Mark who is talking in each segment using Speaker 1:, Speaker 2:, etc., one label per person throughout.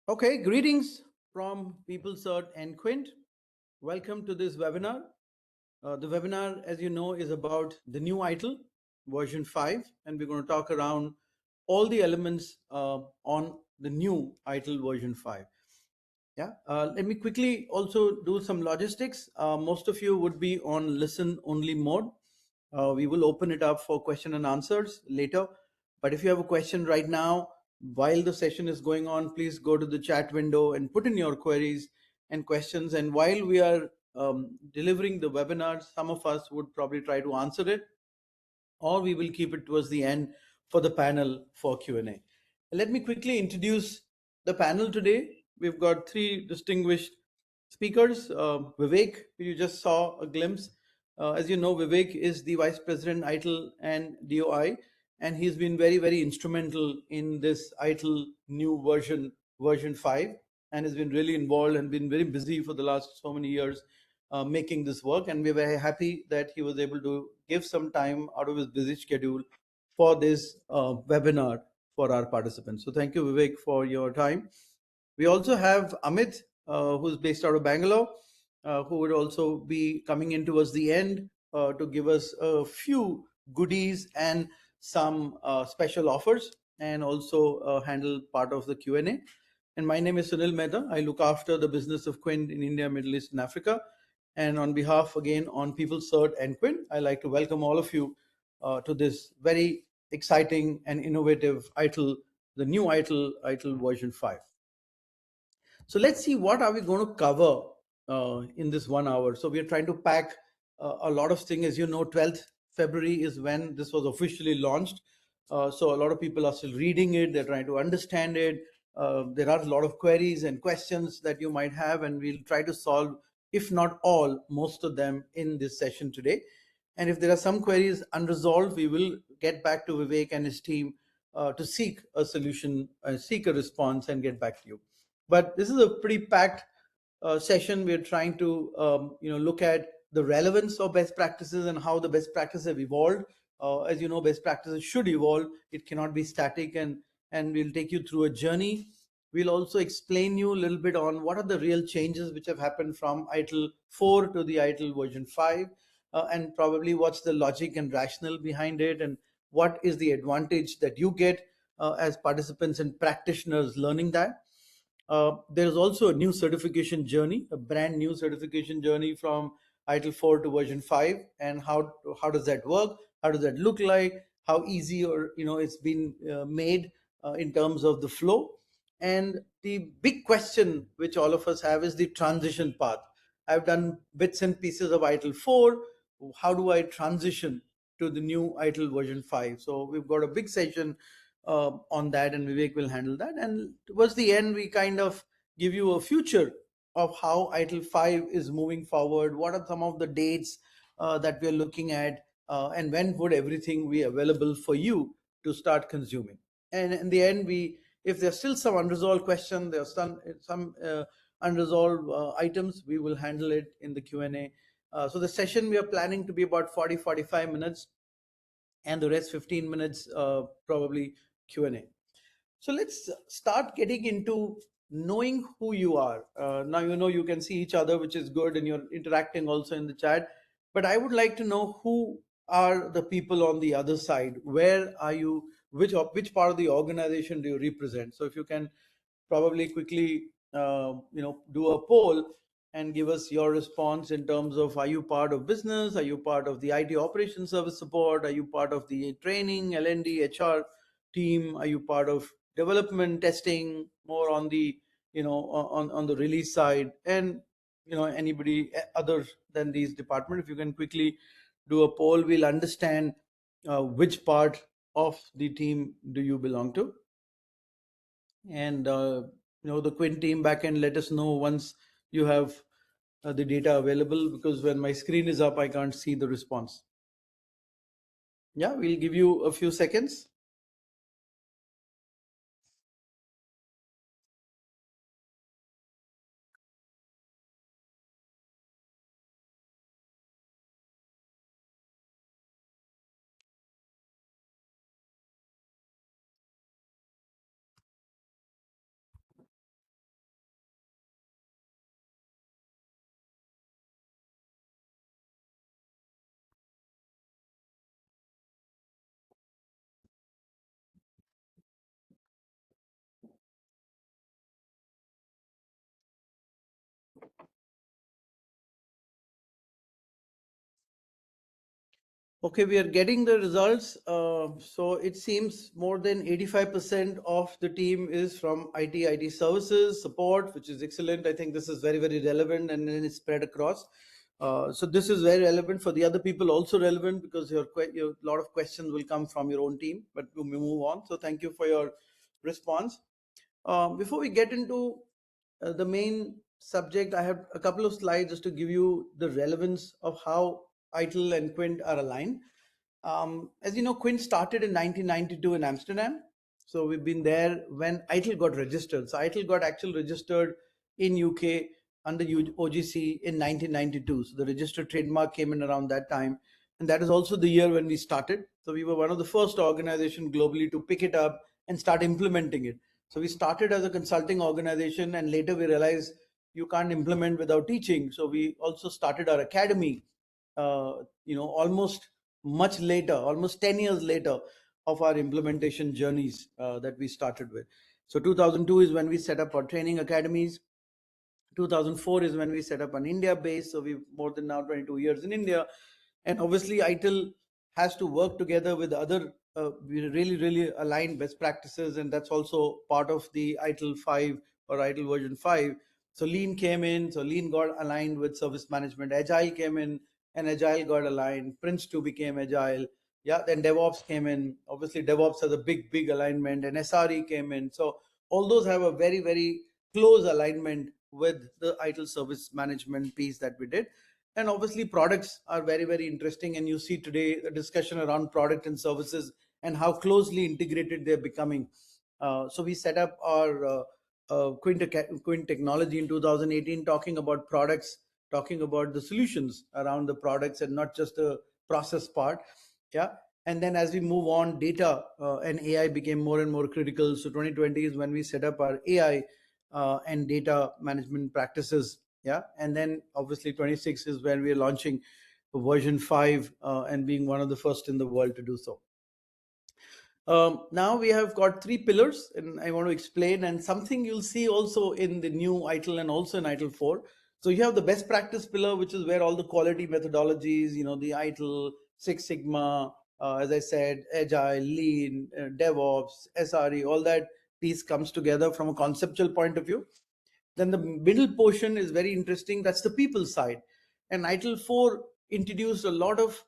Speaker 1: Okay, greetings from PeopleCert and Quint. Welcome to this webinar. The webinar, as you know, is about the new ITIL version 5, and we're going to talk around all the elements on the new ITIL version 5. Yeah, let me quickly also do some logistics. Most of you would be on listen only mode. We will open it up for question and answers later. But if you have a question right now, while the session is going on, please go to the chat window and put in your queries and questions. And while we are delivering the webinar, some of us would probably try to answer it, or we will keep it towards the end for the panel for Q&A. Let me quickly introduce the panel today. We've got three distinguished speakers. Vivek, you just saw a glimpse. As you know, Vivek is the Vice President ITIL and DOI, and he's been very, very instrumental in this ITIL new version 5, and has been really involved and been very busy for the last so many years making this work. And we're very happy that he was able to give some time out of his busy schedule for this webinar for our participants. So thank you, Vivek, for your time. We also have Amit, who's based out of Bangalore, who would also be coming in towards the end to give us a few goodies and some special offers, and also handle part of the Q&A. And my name is Sunil Mehta. I look after the business of Quint in India, Middle East, and Africa. And on behalf, again, on PeopleCert and Quint, I'd like to welcome all of you to this very exciting and innovative ITIL, the new ITIL version 5. So let's see what are we going to cover in this 1 hour. So we are trying to pack a lot of things. As you know, 12th February is when this was officially launched. So a lot of people are still reading it. They're trying to understand it. There are a lot of queries and questions that you might have, and we'll try to solve, if not all, most of them in this session today. And if there are some queries unresolved, we will get back to Vivek and his team to seek a solution, seek a response, and get back to you. But this is a pretty packed session. We're trying to look at the relevance of best practices and how the best practices have evolved. As you know, best practices should evolve. It cannot be static, and we'll take you through a journey. We'll also explain you a little bit on what are the real changes which have happened from ITIL 4 to the ITIL version 5, and probably what's the logic and rationale behind it, and what is the advantage that you get as participants and practitioners learning that. There is also a new certification journey, a brand new certification journey from ITIL 4 to version 5, and how does that work? How does that look like? How easy or it's been made in terms of the flow? And the big question which all of us have is the transition path. I've done bits and pieces of ITIL 4. How do I transition to the new ITIL version 5? So we've got a big session on that, and Vivek will handle that. And towards the end, we kind of give you a future of how ITIL 5 is moving forward. What are some of the dates that we are looking at, and when would everything be available for you to start consuming? And in the end, if there's still some unresolved question, there's some unresolved items, we will handle it in the Q&A. So the session we are planning to be about 40-45 minutes, and the rest 15 minutes probably Q&A. So let's start getting into knowing who you are. Now you can see each other, which is good, and you're interacting also in the chat. But I would like to know who are the people on the other side. Where are you? Which part of the organization do you represent? So if you can probably quickly do a poll and give us your response in terms of, are you part of business, are you part of the IT operations service support, are you part of the training L&D HR team, are you part of development testing, more on the on the release side, and anybody other than these department. If you can quickly do a poll, we'll understand which part of the team do you belong to. And the Quint team back end, let us know once you have the data available, because when my screen is up I can't see the response. Yeah, we'll give you a few seconds. Okay, we are getting the results. So it seems more than 85% of the team is from IT services support, which is excellent. I think this is very, very relevant, and then it's spread across. So this is very relevant for the other people, also relevant, because your lot of questions will come from your own team. But we move on. So thank you for your response. Before we get into the main subject, I have a couple of slides just to give you the relevance of how ITIL and Quint are aligned. As you know, Quint started in 1992 in Amsterdam. So we've been there when ITIL got registered. So ITIL got actually registered in UK under OGC in 1992. So the registered trademark came in around that time. And that is also the year when we started. So we were one of the first organizations globally to pick it up and start implementing it. So we started as a consulting organization, and later we realized you can't implement without teaching. So we also started our academy, almost much later, almost 10 years later of our implementation journeys that we started with. So 2002 is when we set up our training academies. 2004 is when we set up an India base. So we've more than now 22 years in India. And obviously, ITIL has to work together with other really, really aligned best practices. And that's also part of the ITIL 5 or ITIL version 5. So Lean came in. So Lean got aligned with service management. Agile came in, and Agile got aligned. Prince 2 became Agile. Yeah, then DevOps came in. Obviously, DevOps has a big, big alignment. And SRE came in. So all those have a very, very close alignment with the ITIL service management piece that we did. And obviously, products are very, very interesting. And you see today the discussion around product and services and how closely integrated they're becoming. So we set up our Quint technology in 2018, talking about products, talking about the solutions around the products and not just the process part. Yeah. And then as we move on, data and AI became more and more critical. So 2020 is when we set up our AI and data management practices. Yeah. And then obviously 26 is when we are launching version 5 and being one of the first in the world to do so. Now we have got three pillars, and I want to explain, and something you'll see also in the new ITIL and also in ITIL 4. So you have the best practice pillar, which is where all the quality methodologies, the ITIL, Six Sigma, as I said, Agile, Lean, DevOps, SRE, all that piece comes together from a conceptual point of view. Then the middle portion is very interesting. That's the people side. And ITIL 4 introduced a lot of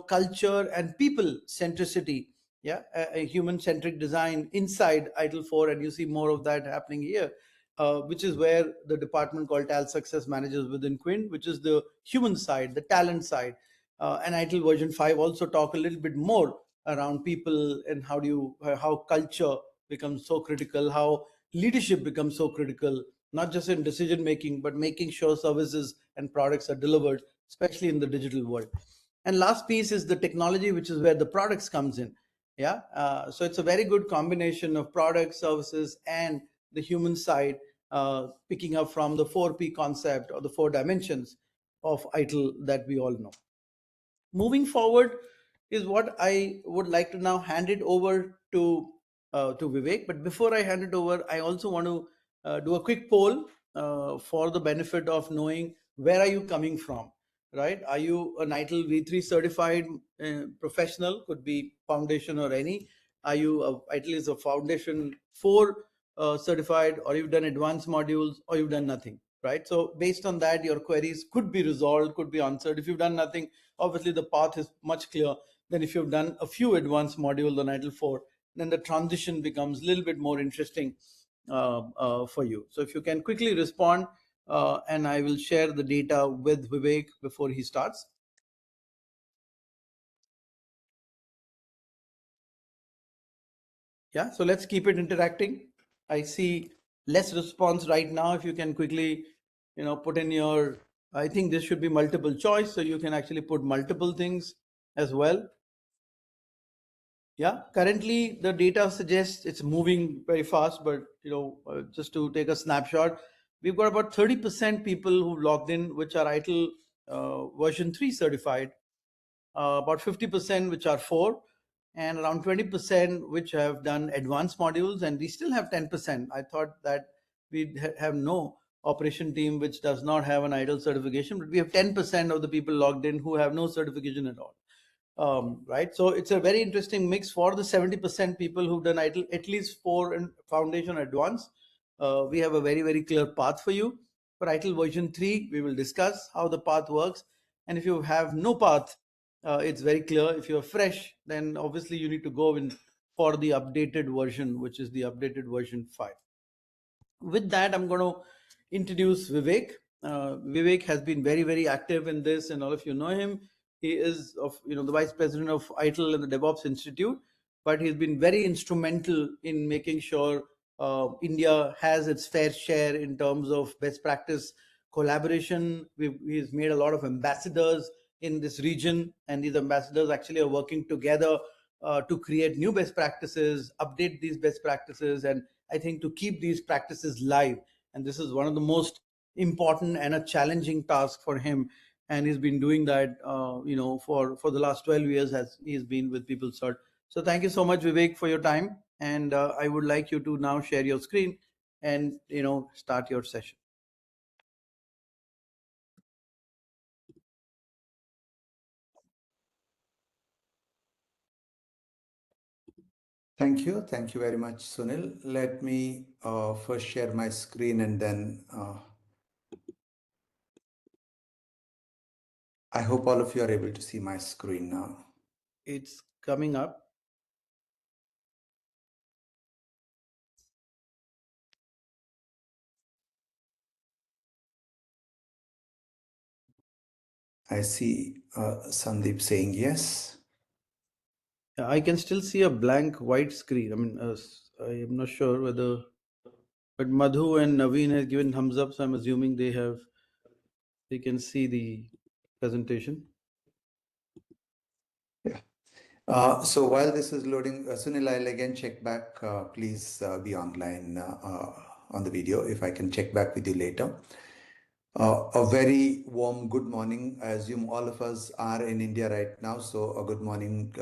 Speaker 1: culture and people centricity. Yeah, a human centric design inside ITIL 4, and you see more of that happening here. Which is where the department called TAL Success Managers within Quint, which is the human side, the talent side. And ITIL version 5 also talk a little bit more around people and how culture becomes so critical, how leadership becomes so critical, not just in decision making, but making sure services and products are delivered, especially in the digital world. And last piece is the technology, which is where the products comes in. Yeah, so it's a very good combination of products, services, and the human side, picking up from the 4P concept or the four dimensions of ITIL that we all know. Moving forward is what I would like to now hand it over to Vivek. But before I hand it over, I also want to do a quick poll for the benefit of knowing where are you coming from, right? Are you an ITIL V3 certified professional? Could be foundation or any. Are you ITIL is a foundation 4 certified, or you've done advanced modules, or you've done nothing, right? So based on that, your queries could be resolved, could be answered. If you've done nothing, obviously the path is much clearer than if you've done a few advanced modules on ITIL 4. Then the transition becomes a little bit more interesting for you. So if you can quickly respond, and I will share the data with Vivek before he starts. Yeah, so let's keep it interacting. I see less response right now. If you can quickly, put in your, I think this should be multiple choice, so you can actually put multiple things as well. Yeah, currently the data suggests it's moving very fast, but just to take a snapshot, we've got about 30% people who logged in, which are ITIL version 3 certified, about 50% which are 4, and around 20% which have done advanced modules, and we still have 10%. I thought that we'd have no operation team which does not have an ITIL certification, but we have 10% of the people logged in who have no certification at all. Right, so it's a very interesting mix for the 70% people who've done ITIL at least 4 and foundation advanced. We have a very clear path for you. For ITIL version 3, we will discuss how the path works, and if you have no path, it's very clear. If you're fresh, then obviously you need to go in for the updated version, which is the updated version 5. With that, I'm going to introduce Vivek. Vivek has been very active in this, and all of you know him. He is the vice president of ITIL and the DevOps Institute, but he's been very instrumental in making sure India has its fair share in terms of best practice collaboration. He's made a lot of ambassadors in this region, and these ambassadors actually are working together to create new best practices, update these best practices, and I think to keep these practices live. And this is one of the most important and a challenging task for him. And he's been doing that, for the last 12 years as he's been with PeopleCert. So thank you so much, Vivek, for your time. And I would like you to now share your screen and, start your session.
Speaker 2: Thank you. Thank you very much, Sunil. Let me first share my screen and then I hope all of you are able to see my screen now.
Speaker 1: It's coming up.
Speaker 2: I see Sandeep saying yes.
Speaker 1: I can still see a blank white screen. I mean, I am not sure whether, but Madhu and Naveen has given thumbs up, so I'm assuming they can see the presentation.
Speaker 2: Yeah. So while this is loading, Sunil, I'll again check back. Please be online on the video if I can check back with you later. A very warm good morning. I assume all of us are in India right now. So a good morning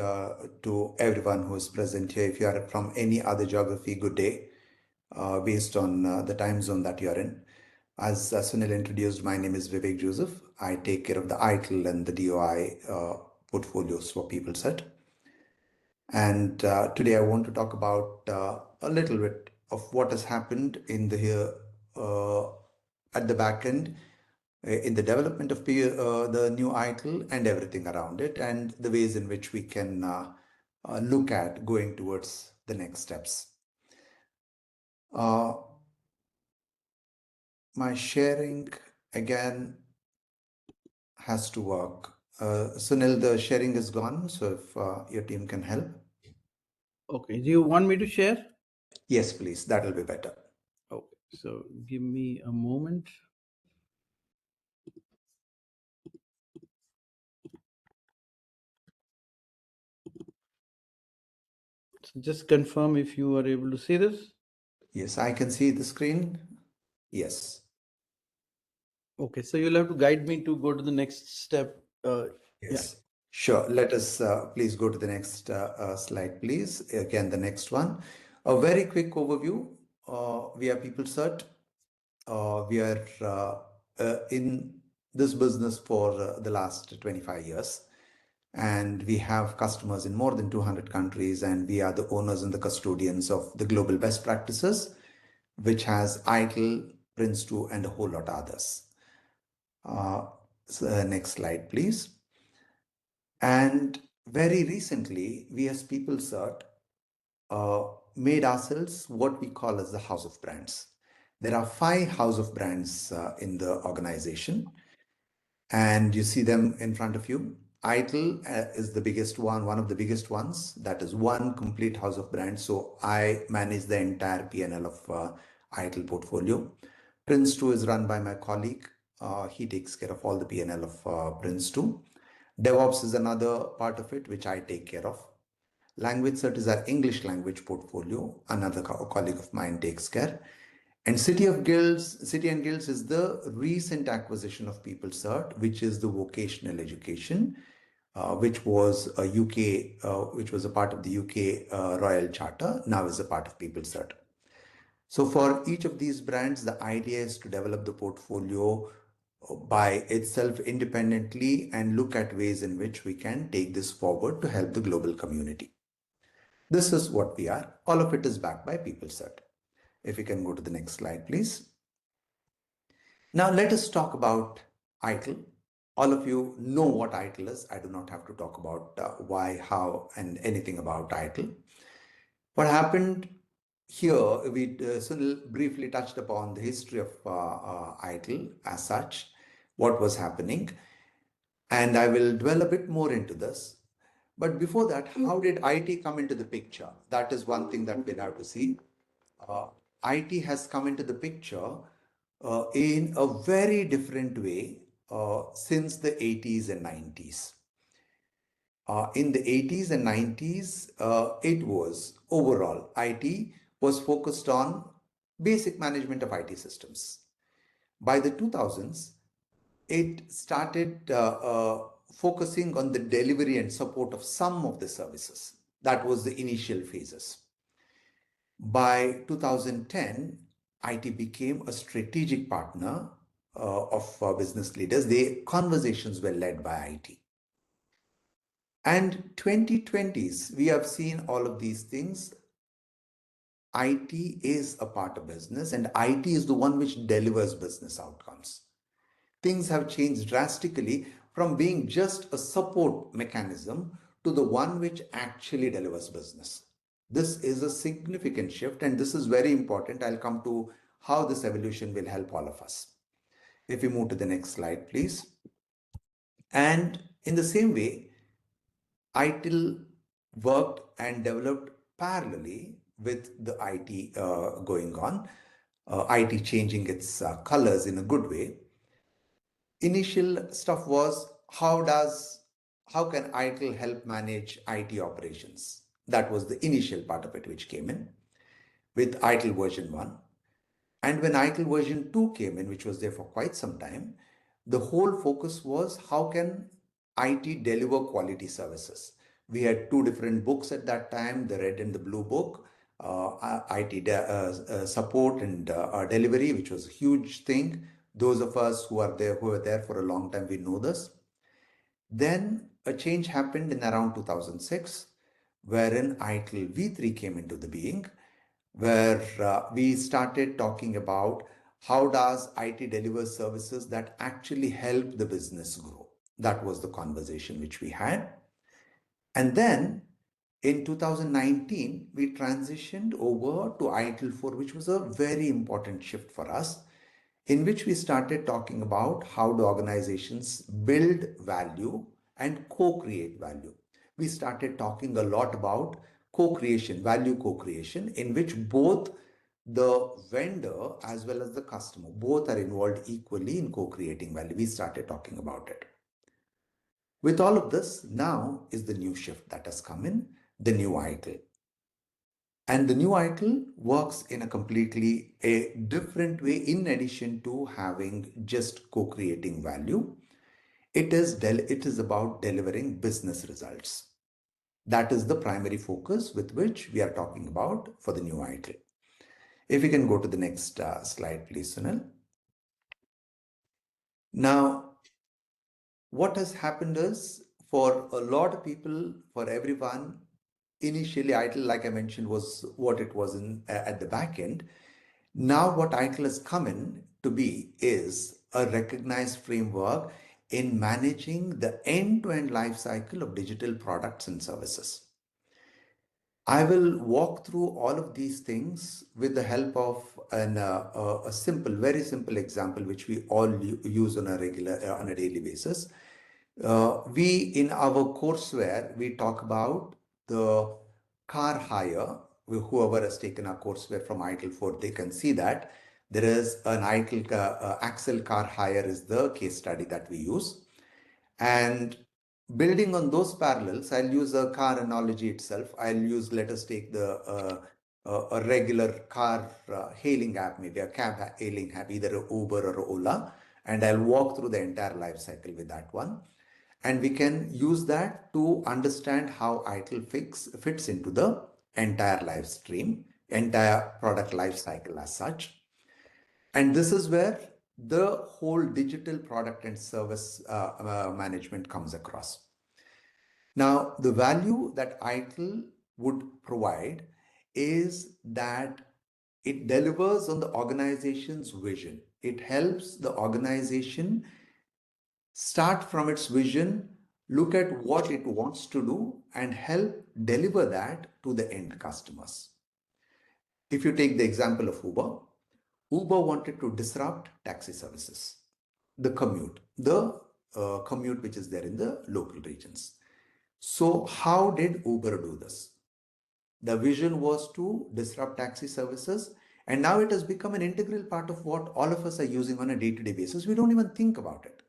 Speaker 2: to everyone who is present here. If you are from any other geography, good day based on the time zone that you're in. As Sunil introduced, my name is Vivek Joseph. I take care of the ITIL and the DOI portfolios for PeopleSet. And today I want to talk about a little bit of what has happened in the at the back end in the development of the new ITIL and everything around it, and the ways in which we can look at going towards the next steps. My sharing again has to work. Sunil, the sharing is gone, so if your team can help.
Speaker 1: Okay, do you want me to share?
Speaker 2: Yes, please, that will be better.
Speaker 1: Okay, so give me a moment. So just confirm if you are able to see this.
Speaker 2: Yes, I can see the screen. Yes.
Speaker 1: Okay, so you'll have to guide me to go to the next step.
Speaker 2: Yes.
Speaker 1: Yeah.
Speaker 2: Sure. Let us please go to the next slide, please. Again, the next one. A very quick overview. We are PeopleCert. We are in this business for the last 25 years. And we have customers in more than 200 countries, and we are the owners and the custodians of the global best practices, which has ITIL, Prince2, and a whole lot others. Next slide, please. And very recently, we as PeopleCert made ourselves what we call as the house of brands. There are 5 house of brands in the organization, and you see them in front of you. ITIL is the biggest one of the biggest ones. That is one complete house of brands. So I manage the entire P&L of ITIL portfolio. Prince2 is run by my colleague. He takes care of all the P&L of Prince2. DevOps is another part of it, which I take care of. Language Cert is our English language portfolio. Another colleague of mine takes care. And City and Guilds is the recent acquisition of PeopleCert, which is the vocational education, which was a which was a part of the UK Royal Charter, now is a part of PeopleCert. So for each of these brands, the idea is to develop the portfolio by itself independently and look at ways in which we can take this forward to help the global community. This is what we are. All of it is backed by PeopleCert. If we can go to the next slide, please. Now let us talk about ITIL. All of you know what ITIL is. I do not have to talk about why, how, and anything about ITIL. What happened here, we briefly touched upon the history of ITIL as such, what was happening, and I will dwell a bit more into this. But before that, how did IT come into the picture? That is one thing that we'll have to see. Uh, IT has come into the picture in a very different way since the 80s and 90s. In the 80s and 90s, it was overall IT was focused on basic management of IT systems. By the 2000s, it started focusing on the delivery and support of some of the services. That was the initial phases. By 2010, IT became a strategic partner of business leaders. The conversations were led by IT. And 2020s, we have seen all of these things. IT is a part of business, and IT is the one which delivers business outcomes. Things have changed drastically from being just a support mechanism to the one which actually delivers business. This is a significant shift, and this is very important. I'll come to how this evolution will help all of us. If we move to the next slide, please. And in the same way, ITIL worked and developed parallelly with the IT going on, IT changing its colors in a good way. Initial stuff was how can ITIL help manage IT operations? That was the initial part of it which came in with ITIL version 1. And when ITIL version 2 came in, which was there for quite some time, the whole focus was how can IT deliver quality services. We had two different books at that time, the red and the blue book, IT support and delivery, which was a huge thing. Those of us who were there for a long time, we know this. Then a change happened in around 2006, wherein ITIL V3 came into the being, where we started talking about how does IT deliver services that actually help the business grow. That was the conversation which we had. And then in 2019, we transitioned over to ITIL 4, which was a very important shift for us, in which we started talking about how do organizations build value and co-create value. We started talking a lot about co-creation, value co-creation, in which both the vendor as well as the customer, both are involved equally in co-creating value. We started talking about it. With all of this, now is the new shift that has come in, the new ITIL. And the new ITIL works in a completely a different way. In addition to having just co-creating value, it is about delivering business results. That is the primary focus with which we are talking about for the new ITIL. If we can go to the next slide, please, Sunil. Now, what has happened is for a lot of people, for everyone, initially ITIL, like I mentioned, was what it was in at the back end. Now what ITIL has come in to be is a recognized framework in managing the end-to-end life cycle of digital products and services. I will walk through all of these things with the help of a simple, very simple example, which we all use on a on a daily basis. We in our courseware, we talk about the car hire. Whoever has taken our courseware from ITIL 4, they can see that there is an ITIL Axle car hire is the case study that we use. And building on those parallels, I'll use a car analogy itself. I'll use, let us take a regular car hailing app, maybe a cab hailing app, either a Uber or Ola, and I'll walk through the entire life cycle with that one. And we can use that to understand how ITIL fits into the entire live stream entire product life cycle as such. And this is where the whole digital product and service management comes across. Now, the value that ITIL would provide is that it delivers on the organization's vision. It helps the organization start from its vision, look at what it wants to do, and help deliver that to the end customers. If you take the example of Uber, Uber wanted to disrupt taxi services, the commute which is there in the local regions. So, how did Uber do this? The vision was to disrupt taxi services, and now it has become an integral part of what all of us are using on a day to day basis. We don't even think about it.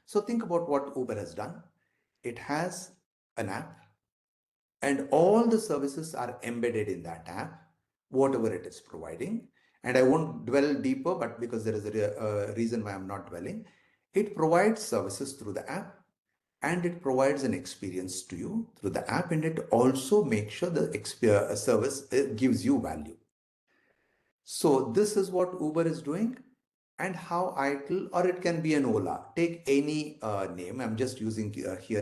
Speaker 2: So, think about what Uber has done. It has an app, and all the services are embedded in that app, whatever it is providing. And I won't dwell deeper, but because there is a reason why I'm not dwelling, it provides services through the app, and it provides an experience to you through the app, and it also makes sure the service gives you value. So this is what Uber is doing, and how ITIL, or it can be an Ola, take any name. I'm just using here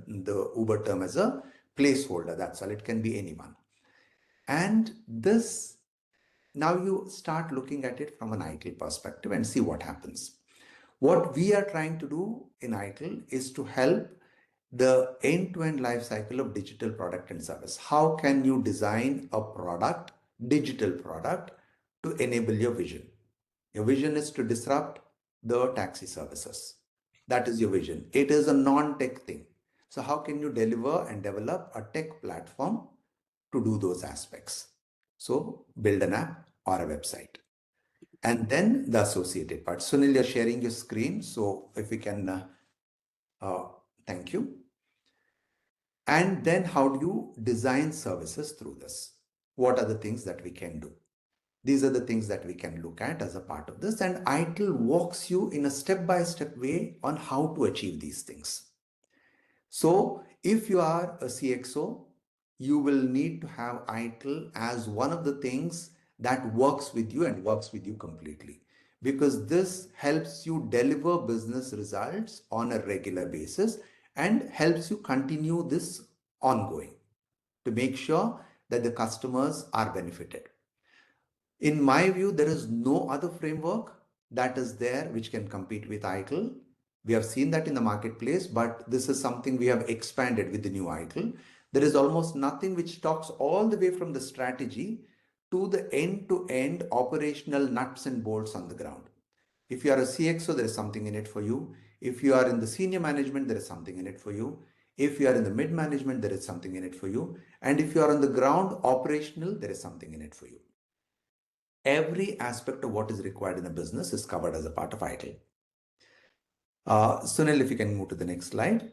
Speaker 2: the Uber term as a placeholder. That's all. It can be anyone. And this, now you start looking at it from an ITIL perspective and see what happens. What we are trying to do in ITIL is to help the end-to-end life cycle of digital product and service. How can you design a product, digital product, to enable your vision? Your vision is to disrupt the taxi services. That is your vision. It is a non-tech thing. So how can you deliver and develop a tech platform to do those aspects? So build an app or a website. And then the associated part. Sunil, you're sharing your screen. So if we can, uh, thank you. And then how do you design services through this? What are the things that we can do? These are the things that we can look at as a part of this. And ITIL walks you in a step-by-step way on how to achieve these things. So if you are a CXO, you will need to have ITIL as one of the things that works with you and works with you completely, because this helps you deliver business results on a regular basis and helps you continue this ongoing to make sure that the customers are benefited. In my view, there is no other framework that is there which can compete with ITIL. We have seen that in the marketplace, but this is something we have expanded with the new ITIL. There is almost nothing which talks all the way from the strategy to the end-to-end operational nuts and bolts on the ground. If you are a CXO, there is something in it for you. If you are in the senior management, there is something in it for you. If you are in the mid management, there is something in it for you. And if you are on the ground operational, there is something in it for you. Every aspect of what is required in a business is covered as a part of ITIL. Sunil, if you can move to the next slide.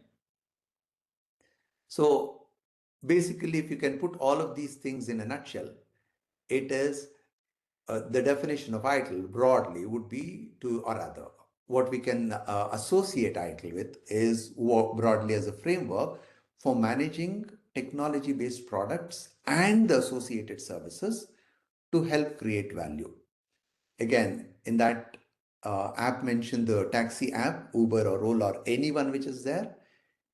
Speaker 2: So basically, if you can put all of these things in a nutshell, it is the definition of ITIL broadly would be to, or rather, what we can associate ITIL with is broadly as a framework for managing technology-based products and the associated services to help create value. Again, in that app mentioned, the taxi app, Uber or Ola or anyone which is there,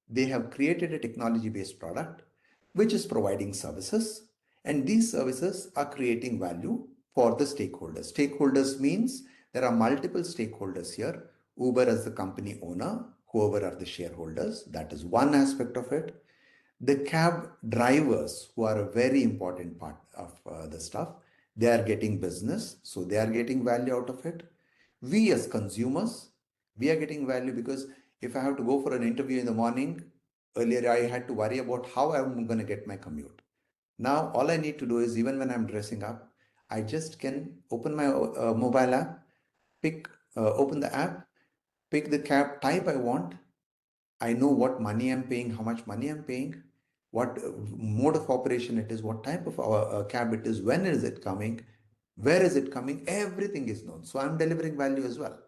Speaker 2: they have created a technology-based product which is providing services, and these services are creating value for the stakeholders. Stakeholders means there are multiple stakeholders here. Uber as the company owner, whoever are the shareholders, that is one aspect of it. The cab drivers, who are a very important part of the stuff, they are getting business, so they are getting value out of it. We as consumers, we are getting value, because if I have to go for an interview in the morning, earlier I had to worry about how I'm going to get my commute. Now all I need to do is, even when I'm dressing up, I just can open my mobile app, open the app, pick the cab type I want. I know what money I'm paying, how much money I'm paying, what mode of operation it is, what type of cab it is, when is it coming, where is it coming, everything is known. So I'm delivering value as well.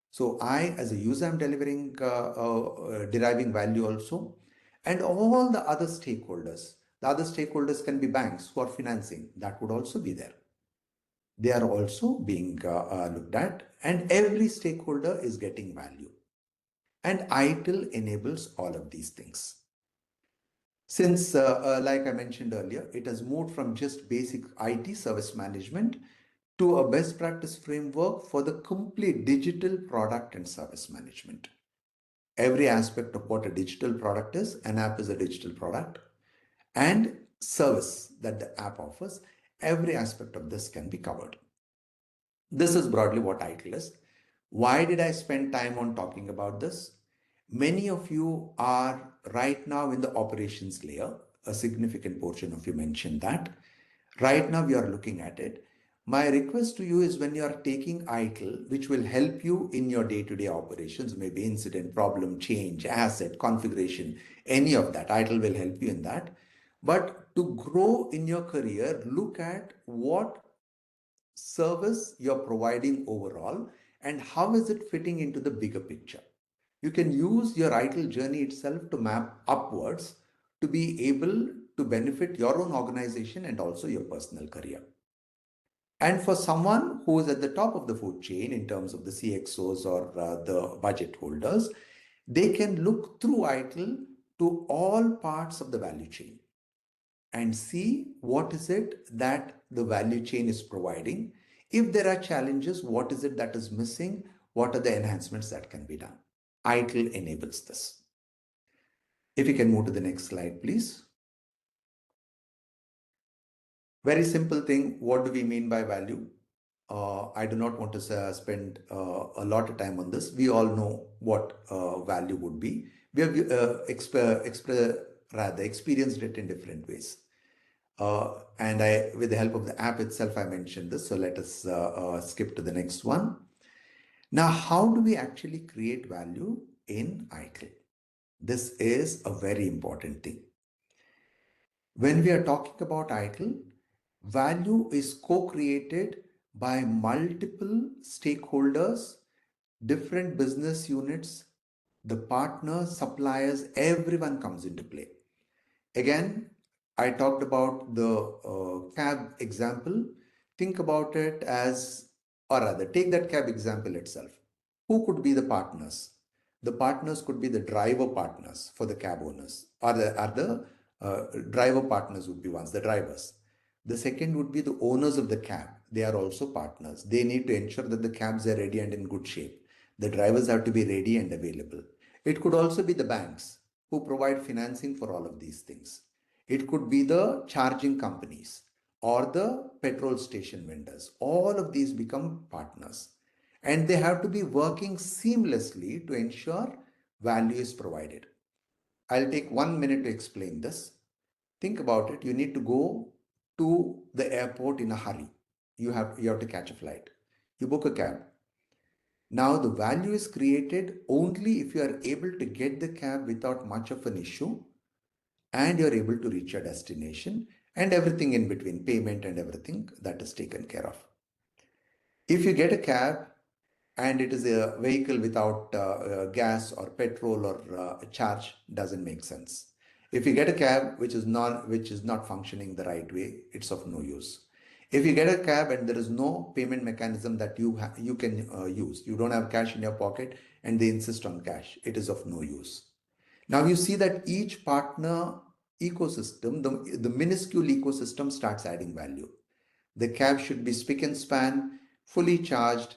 Speaker 2: So I, as a user, am delivering, deriving value also. And all the other stakeholders, The other stakeholders can be banks who are financing. That would also be there. They are also being looked at, and every stakeholder is getting value. And ITIL enables all of these things. Since, like I mentioned earlier, it has moved from just basic IT service management to a best practice framework for the complete digital product and service management. Every aspect of what a digital product is, an app is a digital product, and service that the app offers, every aspect of this can be covered. This is broadly what ITIL is. Why did I spend time on talking about this? Many of you are right now in the operations layer. A significant portion of you mentioned that. Right now we are looking at it. My request to you is when you are taking ITIL, which will help you in your day-to-day operations, maybe incident, problem, change, asset, configuration, any of that, ITIL will help you in that. But to grow in your career, look at what service you're providing overall and how is it fitting into the bigger picture. You can use your ITIL journey itself to map upwards to be able to benefit your own organization and also your personal career. And for someone who is at the top of the food chain in terms of the CXOs or the budget holders, they can look through ITIL to all parts of the value chain and see what is it that the value chain is providing. If there are challenges, what is it that is missing? What are the enhancements that can be done? ITIL enables this. If you can move to the next slide, please. Very simple thing. What do we mean by value? I do not want to spend a lot of time on this. We all know what value would be. We have rather experienced it in different ways. And with the help of the app itself, I mentioned this. So let us skip to the next one. Now, how do we actually create value in ITIL? This is a very important thing. When we are talking about ITIL, value is co-created by multiple stakeholders, different business units, the partners, suppliers, everyone comes into play. Again, I talked about the cab example. Think about it as, or rather, take that cab example itself. Who could be the partners? The partners could be the driver partners for the cab owners, or the driver partners would be ones, the drivers. The second would be the owners of the cab. They are also partners. They need to ensure that the cabs are ready and in good shape. The drivers have to be ready and available. It could also be the banks who provide financing for all of these things. It could be the charging companies or the petrol station vendors. All of these become partners and they have to be working seamlessly to ensure value is provided. I'll take 1 minute to explain this. Think about it. You need to go to the airport in a hurry. You have to catch a flight. You book a cab. Now the value is created only if you are able to get the cab without much of an issue and you're able to reach your destination and everything in between, payment and everything that is taken care of. If you get a cab and it is a vehicle without gas or petrol or charge, doesn't make sense. If you get a cab which is not functioning the right way, it's of no use. If you get a cab and there is no payment mechanism that you can use, you don't have cash in your pocket and they insist on cash, it is of no use. Now you see that each partner ecosystem, the minuscule ecosystem starts adding value. The cab should be spick and span, fully charged,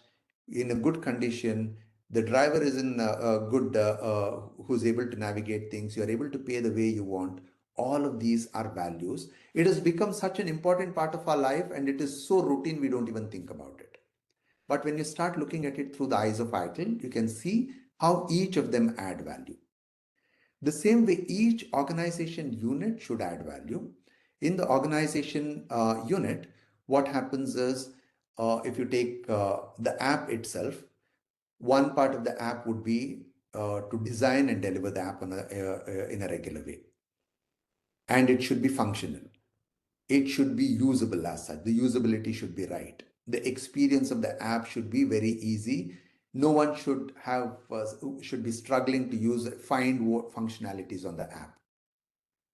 Speaker 2: in a good condition. The driver is in a good, who's able to navigate things. You are able to pay the way you want. All of these are values. It has become such an important part of our life and it is so routine we don't even think about it. But when you start looking at it through the eyes of ITIL, you can see how each of them add value. The same way, each organization unit should add value. In the organization unit, what happens is if you take the app itself, one part of the app would be to design and deliver the app in a regular way. And it should be functional. It should be usable as such. The usability should be right. The experience of the app should be very easy. No one should be struggling to find what functionalities on the app.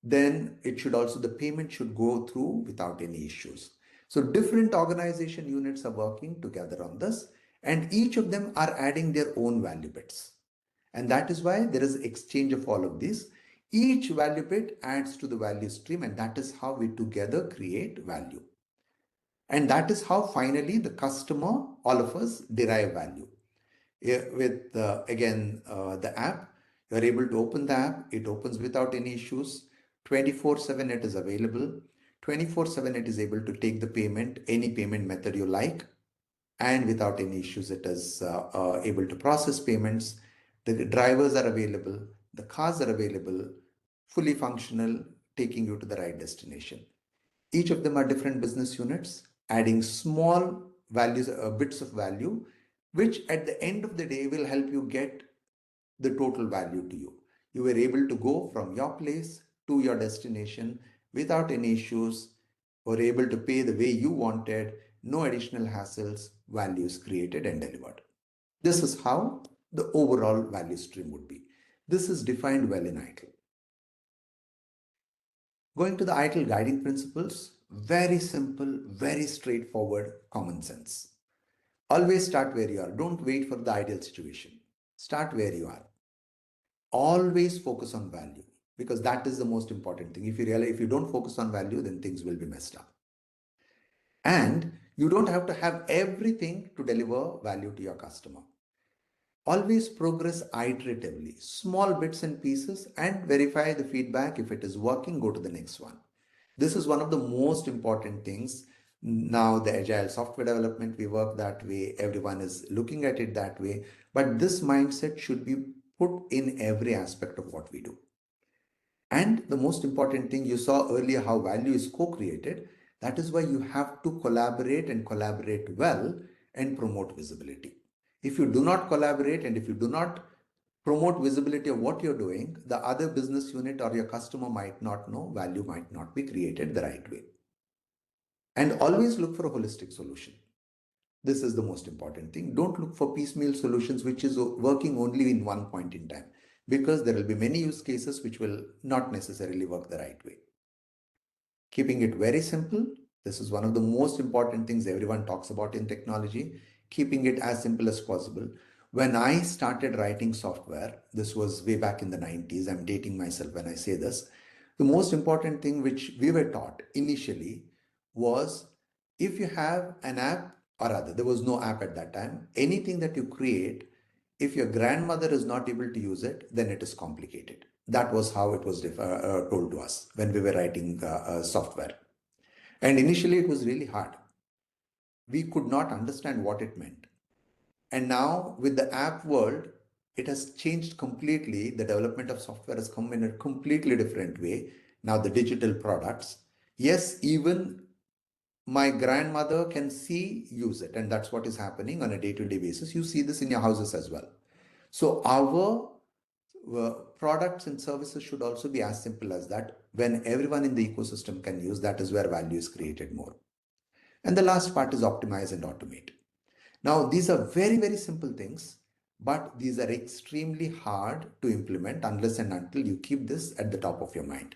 Speaker 2: then it should also, the payment should go through without any issues. So different organization units are working together on this, and each of them are adding their own value bits. And that is why there is exchange of all of these. Each value bit adds to the value stream, and that is how we together create value. And that is how finally the customer, all of us, derive value. With again the app, you are able to open the app. It opens without any issues. 24/7 it is available. 24/7 it is able to take the payment, any payment method you like, and without any issues it is able to process payments. The drivers are available, the cars are available, fully functional, taking you to the right destination. Each of them are different business units, adding small values, bits of value, which at the end of the day will help you get the total value to you. You were able to go from your place to your destination without any issues, or able to pay the way you wanted, no additional hassles, values created and delivered. This is how the overall value stream would be. This is defined well in ITIL. Going to the ITIL guiding principles, very simple, very straightforward, common sense. Always start where you are. Don't wait for the ideal situation. Start where you are. Always focus on value, because that is the most important thing. If you realize, if you don't focus on value, then things will be messed up. And you don't have to have everything to deliver value to your customer. Always progress iteratively, small bits and pieces, and verify the feedback. If it is working, go to the next one. This is one of the most important things. Now, the agile software development, we work that way. Everyone is looking at it that way. But this mindset should be put in every aspect of what we do. And the most important thing, you saw earlier how value is co-created. That is why you have to collaborate and collaborate well and promote visibility. If you do not collaborate and if you do not promote visibility of what you're doing, the other business unit or your customer might not know, value might not be created the right way. And always look for a holistic solution. This is the most important thing. Don't look for piecemeal solutions which is working only in one point in time, because there will be many use cases which will not necessarily work the right way. Keeping it very simple. This is one of the most important things everyone talks about in technology, keeping it as simple as possible. When I started writing software, this was way back in the 90s, I'm dating myself when I say this. The most important thing which we were taught initially was, if you have an app, or rather, there was no app at that time, anything that you create, if your grandmother is not able to use it, then it is complicated. That was how it was told to us when we were writing software. And initially, it was really hard. We could not understand what it meant. And now, with the app world, it has changed completely. The development of software has come in a completely different way. Now, the digital products. Yes, even my grandmother can see, use it. And that's what is happening on a day-to-day basis. You see this in your houses as well. So our products and services should also be as simple as that. When everyone in the ecosystem can use, that is where value is created more. And the last part is optimize and automate. Now, these are very, very simple things, but these are extremely hard to implement unless and until you keep this at the top of your mind.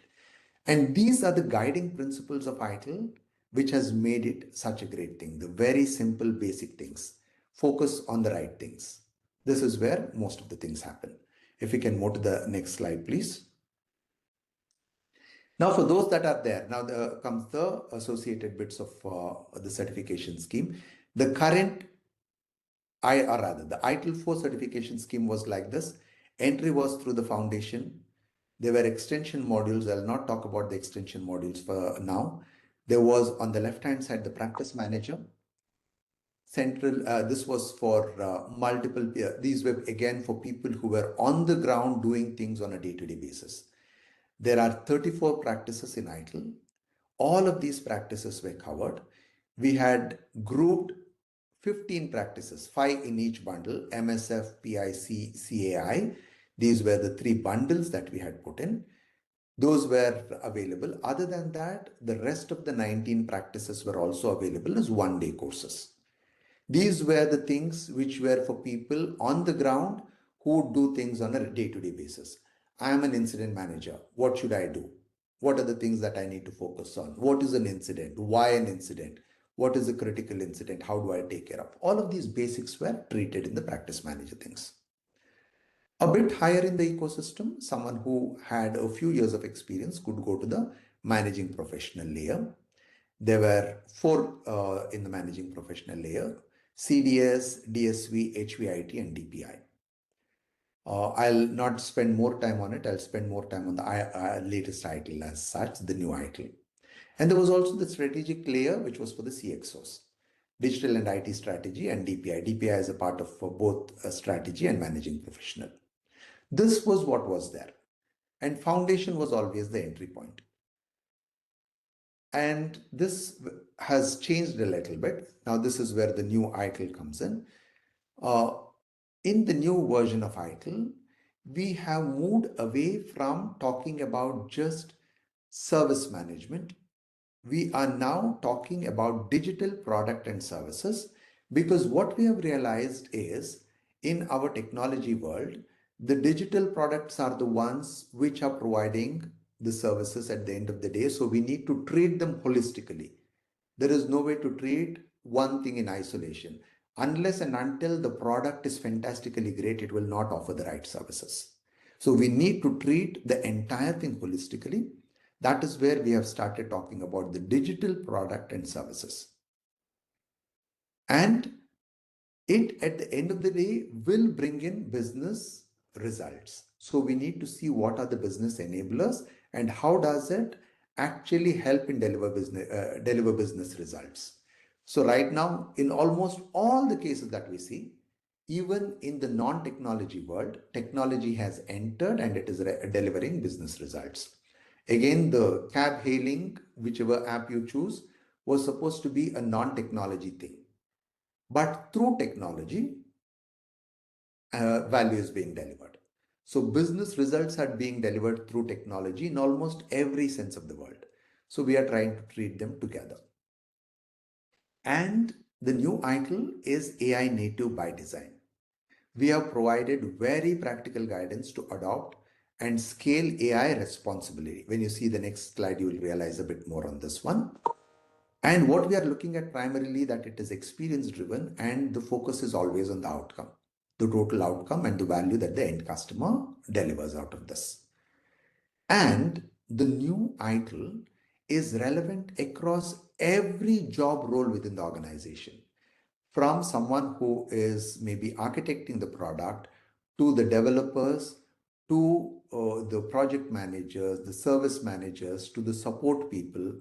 Speaker 2: And these are the guiding principles of ITIL, which has made it such a great thing. The very simple, basic things. Focus on the right things. This is where most of the things happen. If we can move to the next slide, please. Now, for those that are there, now comes the associated bits of the certification scheme. The current, or rather, the ITIL 4 certification scheme was like this. Entry was through the foundation. There were extension modules. I'll not talk about the extension modules for now. There was on the left-hand side, the practice manager. Central, this was for multiple, these were again for people who were on the ground doing things on a day-to-day basis. There are 34 practices in ITIL. All of these practices were covered. We had grouped 15 practices, 5 in each bundle, MSF, PIC, CAI. These were the 3 bundles that we had put in. Those were available. Other than that, the rest of the 19 practices were also available as one-day courses. These were the things which were for people on the ground who do things on a day-to-day basis. I am an incident manager. What should I do? What are the things that I need to focus on? What is an incident? Why an incident? What is a critical incident? How do I take care of? All of these basics were treated in the practice manager things. A bit higher in the ecosystem, someone who had a few years of experience could go to the managing professional layer. There were four in the managing professional layer: CDS, DSV, HVIT, and DPI. I'll not spend more time on it. I'll spend more time on the latest ITIL as such, the new ITIL. And there was also the strategic layer, which was for the CXOs, digital and IT strategy, and DPI. DPI is a part of both strategy and managing professional. This was what was there. And foundation was always the entry point. And this has changed a little bit. Now, this is where the new ITIL comes in. Uh, in the new version of ITIL, we have moved away from talking about just service management. We are now talking about digital product and services, because what we have realized is in our technology world, the digital products are the ones which are providing the services at the end of the day. So we need to treat them holistically. There is no way to treat one thing in isolation. Unless and until the product is fantastically great, it will not offer the right services. So we need to treat the entire thing holistically. That is where we have started talking about the digital product and services. And it at the end of the day will bring in business results. So we need to see what are the business enablers and how does it actually help in deliver business results. So right now, in almost all the cases that we see, even in the non-technology world, technology has entered and it is delivering business results. Again, the cab hailing, whichever app you choose, was supposed to be a non-technology thing. But through technology, value is being delivered. So business results are being delivered through technology in almost every sense of the word. So we are trying to treat them together. And the new ITIL is AI native by design. We have provided very practical guidance to adopt and scale AI responsibly. When you see the next slide, you will realize a bit more on this one. And what we are looking at primarily that it is experience driven and the focus is always on the outcome, the total outcome and the value that the end customer delivers out of this. And the new ITIL is relevant across every job role within the organization, from someone who is maybe architecting the product to the developers to the project managers, the service managers, to the support people,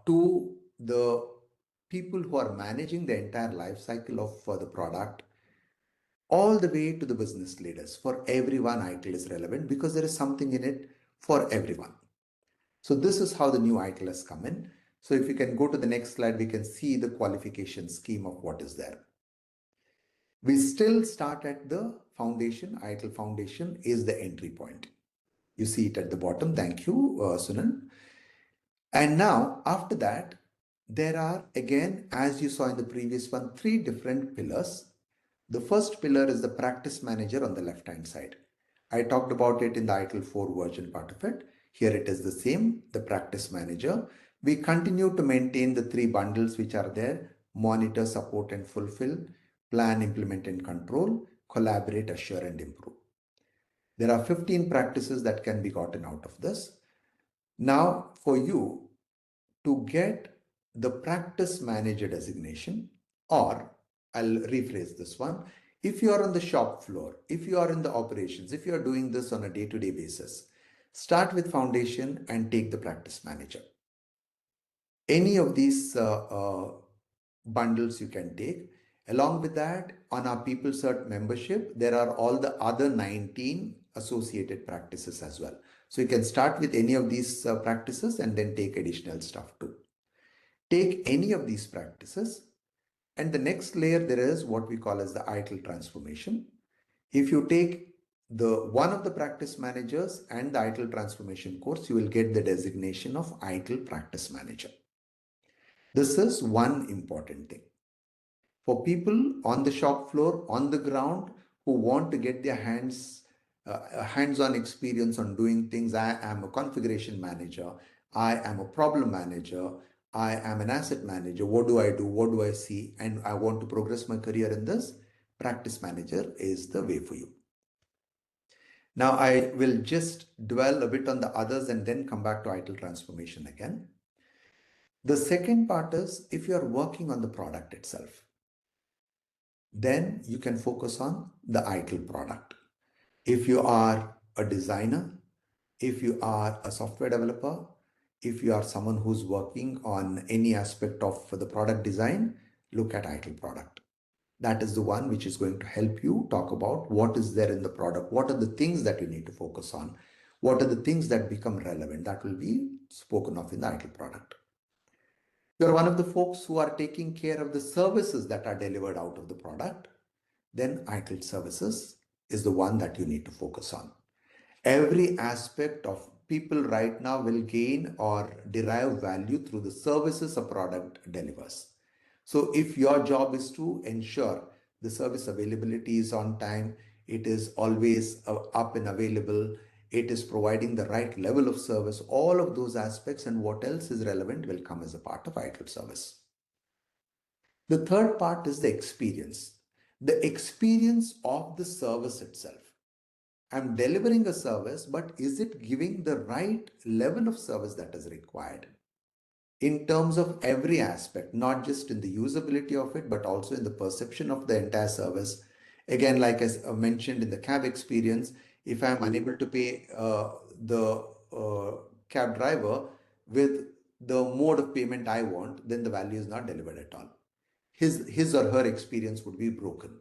Speaker 2: to the people who are managing the entire life cycle of the product, all the way to the business leaders. For everyone, ITIL is relevant because there is something in it for everyone. So this is how the new ITIL has come in. So if we can go to the next slide, we can see the qualification scheme of what is there. We still start at the foundation. ITIL foundation is the entry point. You see it at the bottom. Thank you, Sunan. And now after that, there are again, as you saw in the previous one, three different pillars. The first pillar is the practice manager on the left hand side. I talked about it in the ITIL 4 version part of it. Here it is the same, the practice manager. We continue to maintain the three bundles which are there: monitor, support and fulfill, plan, implement and control, collaborate, assure and improve. There are 15 practices that can be gotten out of this. Now for you to get the practice manager designation, or I'll rephrase this one. If you are on the shop floor, if you are in the operations, if you are doing this on a day-to-day basis, start with foundation and take the practice manager. Any of these bundles you can take. Along with that, on our PeopleCert membership, there are all the other 19 associated practices as well. So you can start with any of these practices and then take additional stuff too. Take any of these practices, and the next layer there is what we call as the ITIL transformation. If you take the one of the practice managers and the ITIL transformation course, you will get the designation of ITIL practice manager. This is one important thing. For people on the shop floor, on the ground, who want to get their hands a hands-on experience on doing things. I am a configuration manager. I am a problem manager. I am an asset manager. What do I do? What do I see? And I want to progress my career in this. Practice manager is the way for you. Now I will just dwell a bit on the others and then come back to ITIL transformation again. The second part is if you are working on the product itself, then you can focus on the ITIL product. If you are a designer, if you are a software developer, if you are someone who's working on any aspect of the product design, look at ITIL product. That is the one which is going to help you talk about what is there in the product, what are the things that you need to focus on, what are the things that become relevant. That will be spoken of in the ITIL product. You're one of the folks who are taking care of the services that are delivered out of the product, then ITIL services is the one that you need to focus on. Every aspect of people right now will gain or derive value through the services a product delivers. So if your job is to ensure the service availability is on time, it is always up and available, it is providing the right level of service, all of those aspects and what else is relevant will come as a part of ITIL service. The third part is the experience. The experience of the service itself. I'm delivering a service, but is it giving the right level of service that is required? In terms of every aspect, not just in the usability of it, but also in the perception of the entire service. Again, like I mentioned in the cab experience, if I'm unable to pay the cab driver with the mode of payment I want, then the value is not delivered at all. His or her experience would be broken.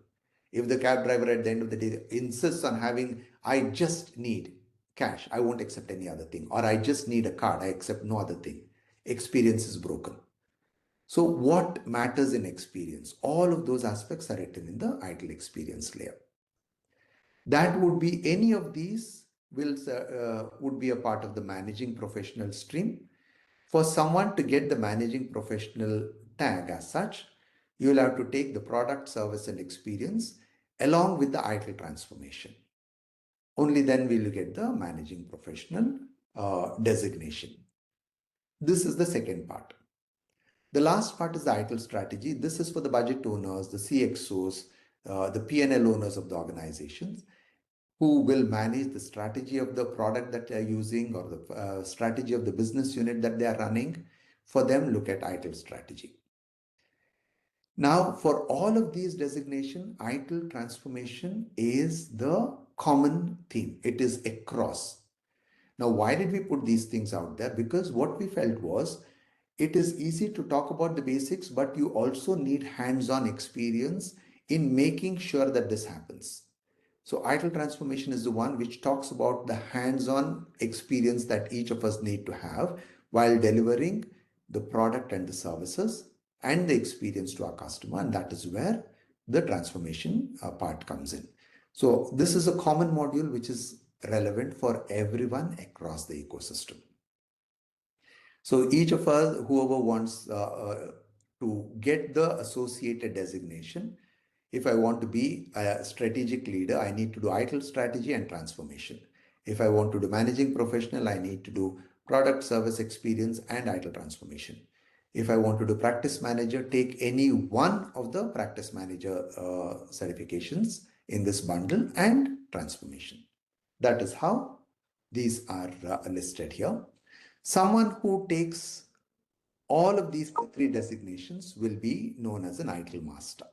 Speaker 2: If the cab driver at the end of the day insists on having, I just need cash, I won't accept any other thing, or I just need a card, I accept no other thing, experience is broken. So what matters in experience? All of those aspects are written in the ITIL experience layer. That would be any of these would be a part of the managing professional stream. For someone to get the managing professional tag as such, you will have to take the product, service, and experience along with the ITIL transformation. Only then will you get the managing professional designation. This is the second part. The last part is the ITIL strategy. This is for the budget owners, the CXOs, the P&L owners of the organizations who will manage the strategy of the product that they are using or the strategy of the business unit that they are running. For them, look at ITIL strategy. Now, for all of these designation, ITIL transformation is the common theme. It is across. Now, why did we put these things out there? Because what we felt was it is easy to talk about the basics, but you also need hands-on experience in making sure that this happens. So ITIL transformation is the one which talks about the hands-on experience that each of us need to have while delivering the product and the services and the experience to our customer. And that is where the transformation part comes in. So this is a common module which is relevant for everyone across the ecosystem. So each of us, whoever wants to get the associated designation, if I want to be a strategic leader, I need to do ITIL strategy and transformation. If I want to do managing professional, I need to do product, service, experience, and ITIL transformation. If I want to do practice manager, take any one of the practice manager certifications in this bundle and transformation. That is how these are listed here. Someone who takes all of these three designations will be known as an ITIL master.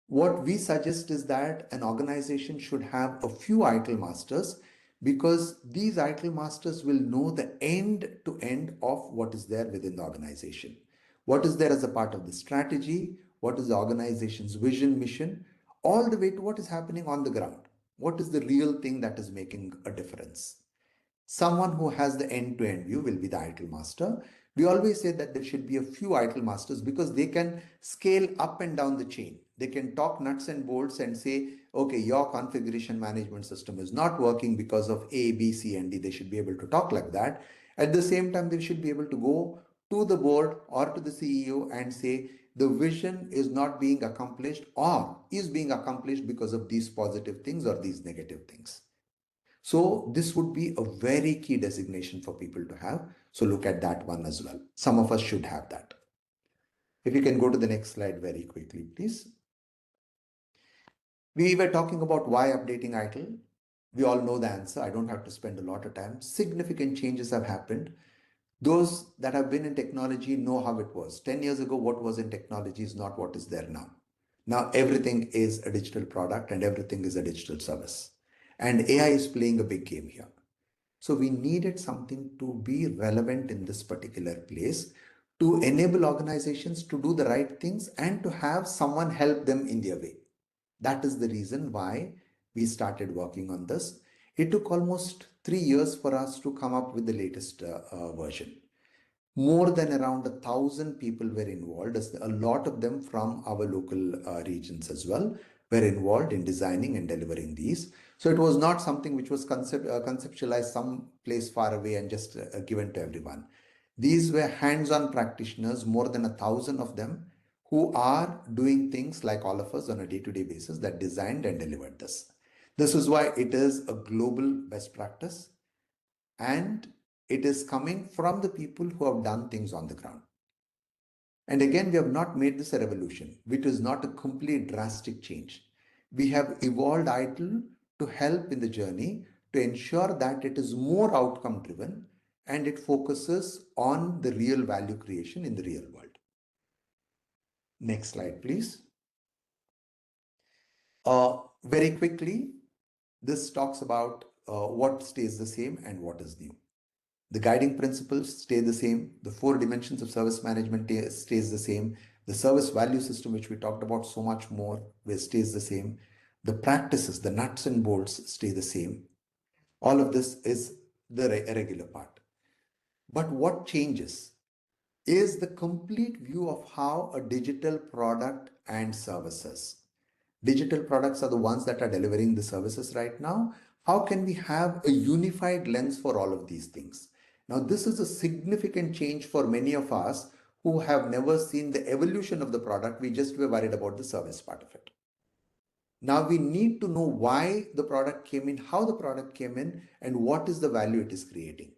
Speaker 2: What we suggest is that an organization should have a few ITIL masters because these ITIL masters will know the end to end of what is there within the organization. What is there as a part of the strategy? What is the organization's vision, mission, all the way to what is happening on the ground? What is the real thing that is making a difference? Someone who has the end-to-end view will be the ITIL master. We always say that there should be a few ITIL masters because they can scale up and down the chain. They can talk nuts and bolts and say, okay, your configuration management system is not working because of A, B, C, and D. They should be able to talk like that. At the same time, they should be able to go to the board or to the CEO and say, the vision is not being accomplished or is being accomplished because of these positive things or these negative things. So this would be a very key designation for people to have. So look at that one as well. Some of us should have that. If you can go to the next slide very quickly, please. We were talking about why updating ITIL. We all know the answer. I don't have to spend a lot of time. Significant changes have happened. Those that have been in technology know how it was. 10 years ago, what was in technology is not what is there now. Now, everything is a digital product and everything is a digital service. And AI is playing a big game here. So we needed something to be relevant in this particular place to enable organizations to do the right things and to have someone help them in their way. That is the reason why we started working on this. It took almost 3 years for us to come up with the latest version. More than around 1,000 people were involved, a lot of them from our local regions as well, were involved in designing and delivering these. So it was not something which was conceptualized some place far away and just given to everyone. These were hands-on practitioners, more than 1,000 of them, who are doing things like all of us on a day-to-day basis that designed and delivered this. This is why it is a global best practice, and it is coming from the people who have done things on the ground. And again, we have not made this a revolution, which is not a complete drastic change. We have evolved ITIL to help in the journey to ensure that it is more outcome driven and it focuses on the real value creation in the real world. Next slide, please. Very quickly, this talks about what stays the same and what is new. The guiding principles stay the same. The 4 dimensions of service management stays the same. The service value system, which we talked about so much more, stays the same. The practices, the nuts and bolts stay the same. All of this is the regular part. But what changes is the complete view of how a digital product and services. Digital products are the ones that are delivering the services right now. How can we have a unified lens for all of these things? Now, this is a significant change for many of us who have never seen the evolution of the product. We just were worried about the service part of it. Now we need to know why the product came in, how the product came in, and what is the value it is creating.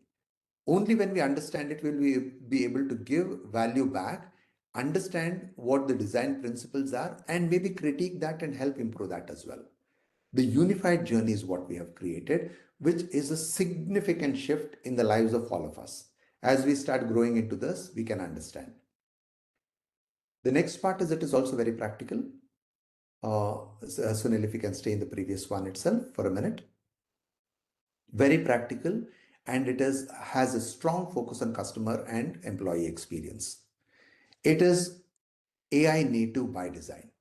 Speaker 2: Only when we understand it will we be able to give value back, understand what the design principles are, and maybe critique that and help improve that as well. The unified journey is what we have created, which is a significant shift in the lives of all of us. As we start growing into this, we can understand. The next part is it is also very practical. Sunil, if you can stay in the previous one itself for a minute. Very practical, and it has a strong focus on customer and employee experience. It is AI native by design.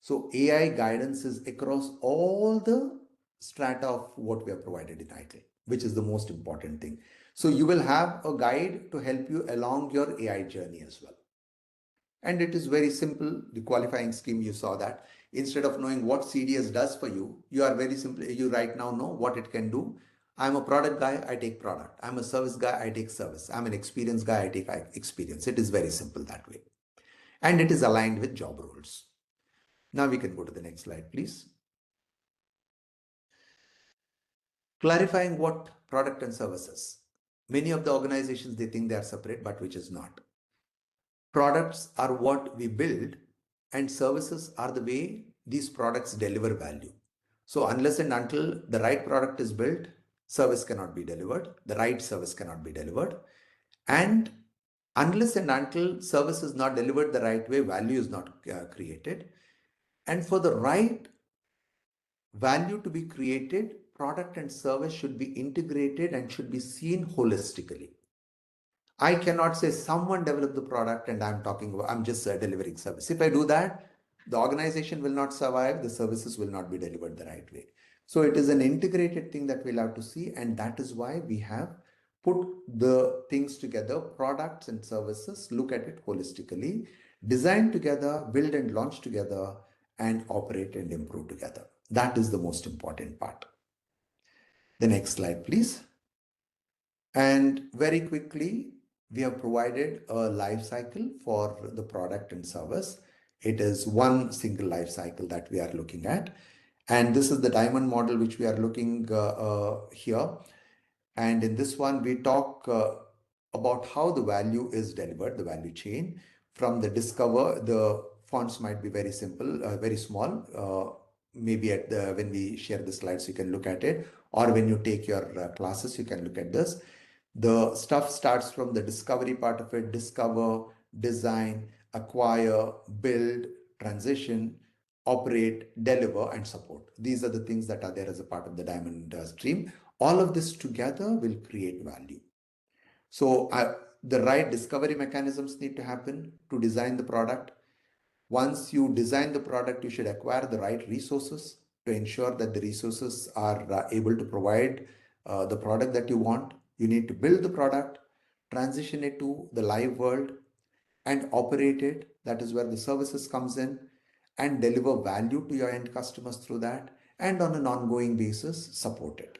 Speaker 2: So AI guidance is across all the strata of what we have provided in ITIL, which is the most important thing. So you will have a guide to help you along your AI journey as well. And it is very simple. The qualifying scheme, you saw that. Instead of knowing what CDS does for you, you are very simple. You right now know what it can do. I'm a product guy, I take product. I'm a service guy, I take service. I'm an experience guy, I take experience. It is very simple that way. And it is aligned with job roles. Now we can go to the next slide, please. Clarifying what product and services. Many of the organizations, they think they are separate, but which is not. Products are what we build and services are the way these products deliver value. So unless and until the right product is built, service cannot be delivered. The right service cannot be delivered. And unless and until service is not delivered the right way, value is not created. And for the right value to be created, product and service should be integrated and should be seen holistically. I cannot say someone developed the product and I'm just delivering service. If I do that, the organization will not survive, the services will not be delivered the right way. So it is an integrated thing that we'll have to see, and that is why we have put the things together, products and services, look at it holistically, design together, build and launch together, and operate and improve together. That is the most important part. The next slide, please. And very quickly, we have provided a life cycle for the product and service. It is one single life cycle that we are looking at. And this is the diamond model which we are looking here. And in this one, we talk about how the value is delivered, the value chain from the discover. The fonts might be very simple, very small. Maybe at the when we share the slides, you can look at it, or when you take your classes, you can look at this. The stuff starts from the discovery part of it: discover, design, acquire, build, transition, operate, deliver, and support. These are the things that are there as a part of the diamond stream. All of this together will create value. So the right discovery mechanisms need to happen to design the product. Once you design the product, you should acquire the right resources to ensure that the resources are able to provide the product that you want. You need to build the product, transition it to the live world, and operate it. That is where the services comes in, and deliver value to your end customers through that, and on an ongoing basis, support it.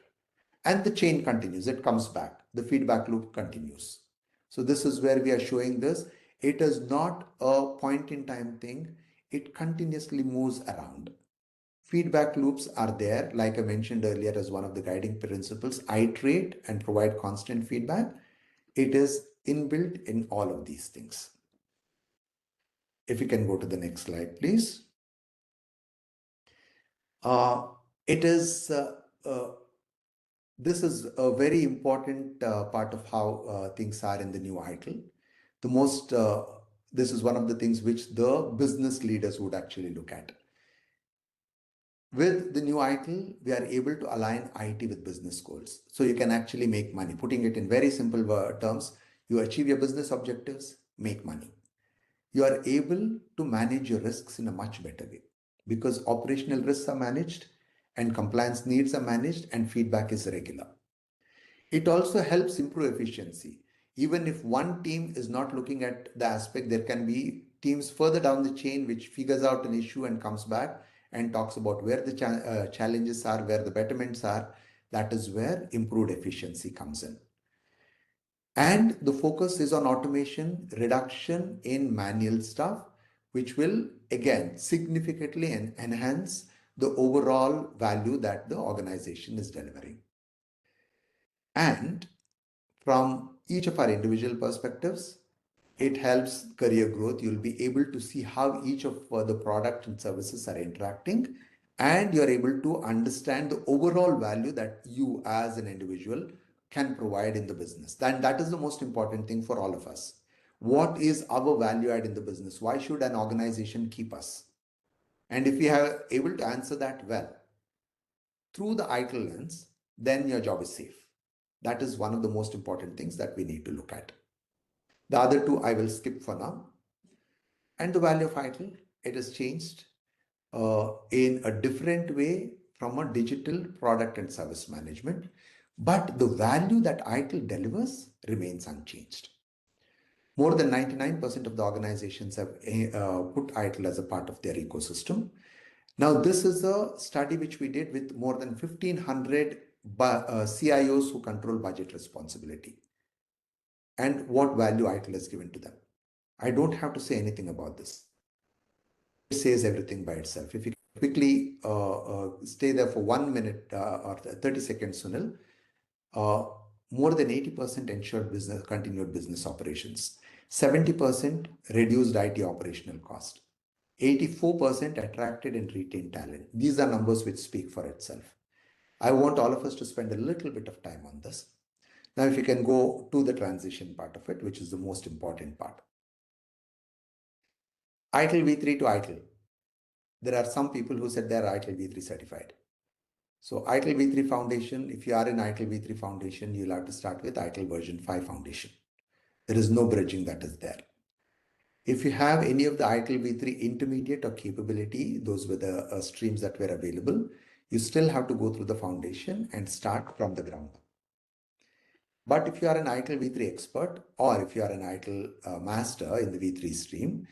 Speaker 2: And the chain continues, it comes back, the feedback loop continues. So this is where we are showing this. It is not a point in time thing, it continuously moves around. Feedback loops are there, like I mentioned earlier, as one of the guiding principles: iterate and provide constant feedback. It is inbuilt in all of these things. If you can go to the next slide, please. It is This is a very important part of how things are in the new ITIL. The most This is one of the things which the business leaders would actually look at. With the new ITIL, we are able to align IT with business goals. So you can actually make money. Putting it in very simple terms, you achieve your business objectives, make money. You are able to manage your risks in a much better way because operational risks are managed and compliance needs are managed and feedback is regular. It also helps improve efficiency. Even if one team is not looking at the aspect, there can be teams further down the chain which figures out an issue and comes back and talks about where the challenges are, where the betterments are. That is where improved efficiency comes in. And the focus is on automation, reduction in manual stuff, which will again significantly enhance the overall value that the organization is delivering. And from each of our individual perspectives, it helps career growth. You'll be able to see how each of the product and services are interacting, and you're able to understand the overall value that you as an individual can provide in the business. That is the most important thing for all of us. What is our value add in the business? Why should an organization keep us? And if we are able to answer that well through the ITIL lens, then your job is safe. That is one of the most important things that we need to look at. The other two I will skip for now. And the value of ITIL, it has changed in a different way from a digital product and service management, but the value that ITIL delivers remains unchanged. More than 99% of the organizations have put ITIL as a part of their ecosystem. Now, this is a study which we did with more than 1,500 CIOs who control budget responsibility and what value ITIL has given to them. I don't have to say anything about this. It says everything by itself. If you quickly stay there for 1 minute or 30 seconds, Sunil, more than 80% ensured continued business operations, 70% reduced IT operational cost, 84% attracted and retained talent. These are numbers which speak for itself. I want all of us to spend a little bit of time on this. Now, if you can go to the transition part of it, which is the most important part. ITIL V3 to ITIL. There are some people who said they are ITIL V3 certified. So ITIL V3 Foundation, if you are in ITIL V3 Foundation, you'll have to start with ITIL version 5 Foundation. There is no bridging that is there. If you have any of the ITIL V3 intermediate or capability, those were the streams that were available, you still have to go through the foundation and start from the ground. But if you are an ITIL V3 expert, or if you are an ITIL master in the V3 stream,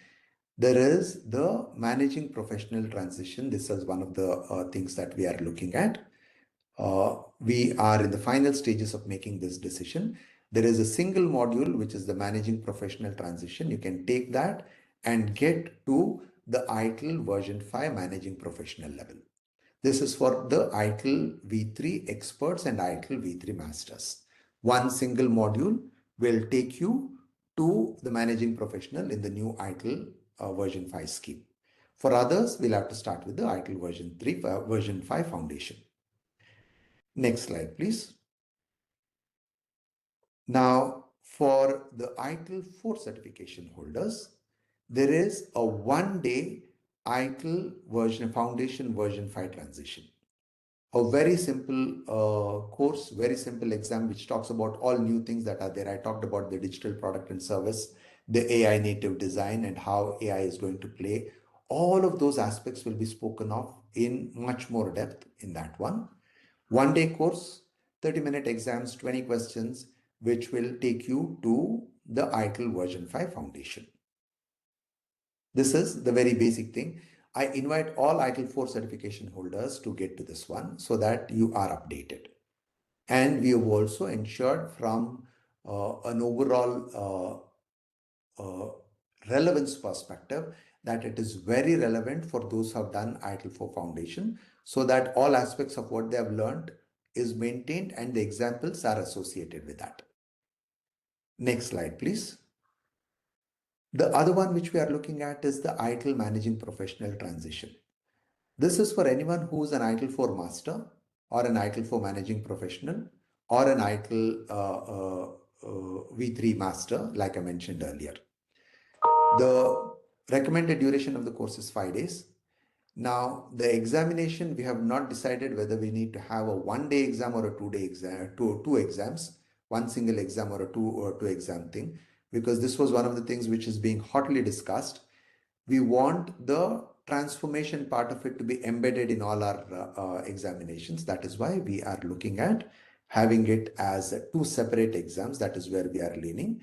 Speaker 2: there is the managing professional transition. This is one of the things that we are looking at. We are in the final stages of making this decision. There is a single module, which is the Managing Professional Transition. You can take that and get to the ITIL version 5 Managing Professional level. This is for the ITIL V3 experts and ITIL V3 masters. One single module will take you to the managing professional in the new ITIL version 5 scheme. For others, we'll have to start with the ITIL version 5 foundation. Next slide, please. Now, for the ITIL 4 certification holders, there is a 1-day ITIL foundation version 5 transition. A very simple course, very simple exam, which talks about all new things that are there. I talked about the digital product and service, the AI native design, and how AI is going to play. All of those aspects will be spoken of in much more depth in that one. 1-day course, 30-minute exams, 20 questions, which will take you to the ITIL version 5 foundation. This is the very basic thing. I invite all ITIL 4 certification holders to get to this one so that you are updated. And we have also ensured from an overall relevance perspective that it is very relevant for those who have done ITIL 4 foundation, so that all aspects of what they have learned is maintained and the examples are associated with that. Next slide, please. The other one which we are looking at is the ITIL Managing Professional Transition. This is for anyone who is an ITIL 4 master or an ITIL 4 managing professional or an ITIL V3 master, like I mentioned earlier. The recommended duration of the course is 5 days. Now, the examination, we have not decided whether we need to have a 1-day exam or a 2-day exam, two exams, one single exam or a two exam thing, because this was one of the things which is being hotly discussed. We want the transformation part of it to be embedded in all our examinations. That is why we are looking at having it as 2 separate exams. That is where we are leaning.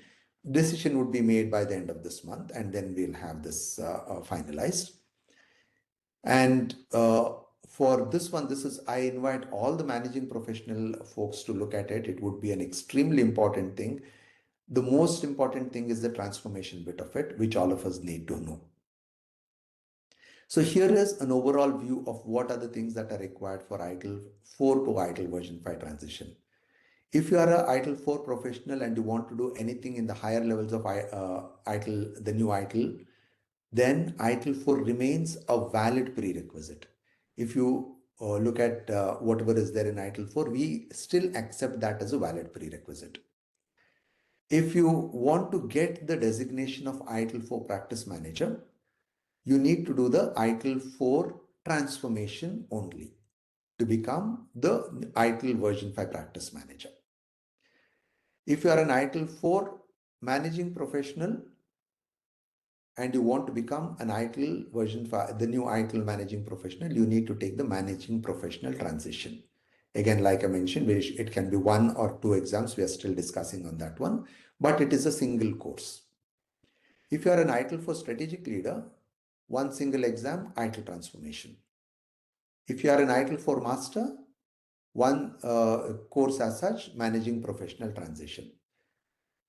Speaker 2: Decision would be made by the end of this month, and then we'll have this finalized. And for this one, I invite all the managing professional folks to look at it. It would be an extremely important thing. The most important thing is the transformation bit of it, which all of us need to know. So here is an overall view of what are the things that are required for ITIL 4 to ITIL version 5 transition. If you are a ITIL 4 professional and you want to do anything in the higher levels of ITIL, the new ITIL, then ITIL 4 remains a valid prerequisite. If you look at whatever is there in ITIL 4, we still accept that as a valid prerequisite. If you want to get the designation of ITIL 4 practice manager, you need to do the ITIL 4 transformation only to become the ITIL version 5 practice manager. If you are an ITIL 4 managing professional and you want to become an ITIL version 5, the new ITIL managing professional, you need to take the managing professional transition. Again, like I mentioned, it can be 1 or 2 exams. We are still discussing on that one, but it is a single course. If you are an ITIL 4 strategic leader, 1 single exam, ITIL transformation. If you are an ITIL 4 master, 1 course as such, managing professional transition.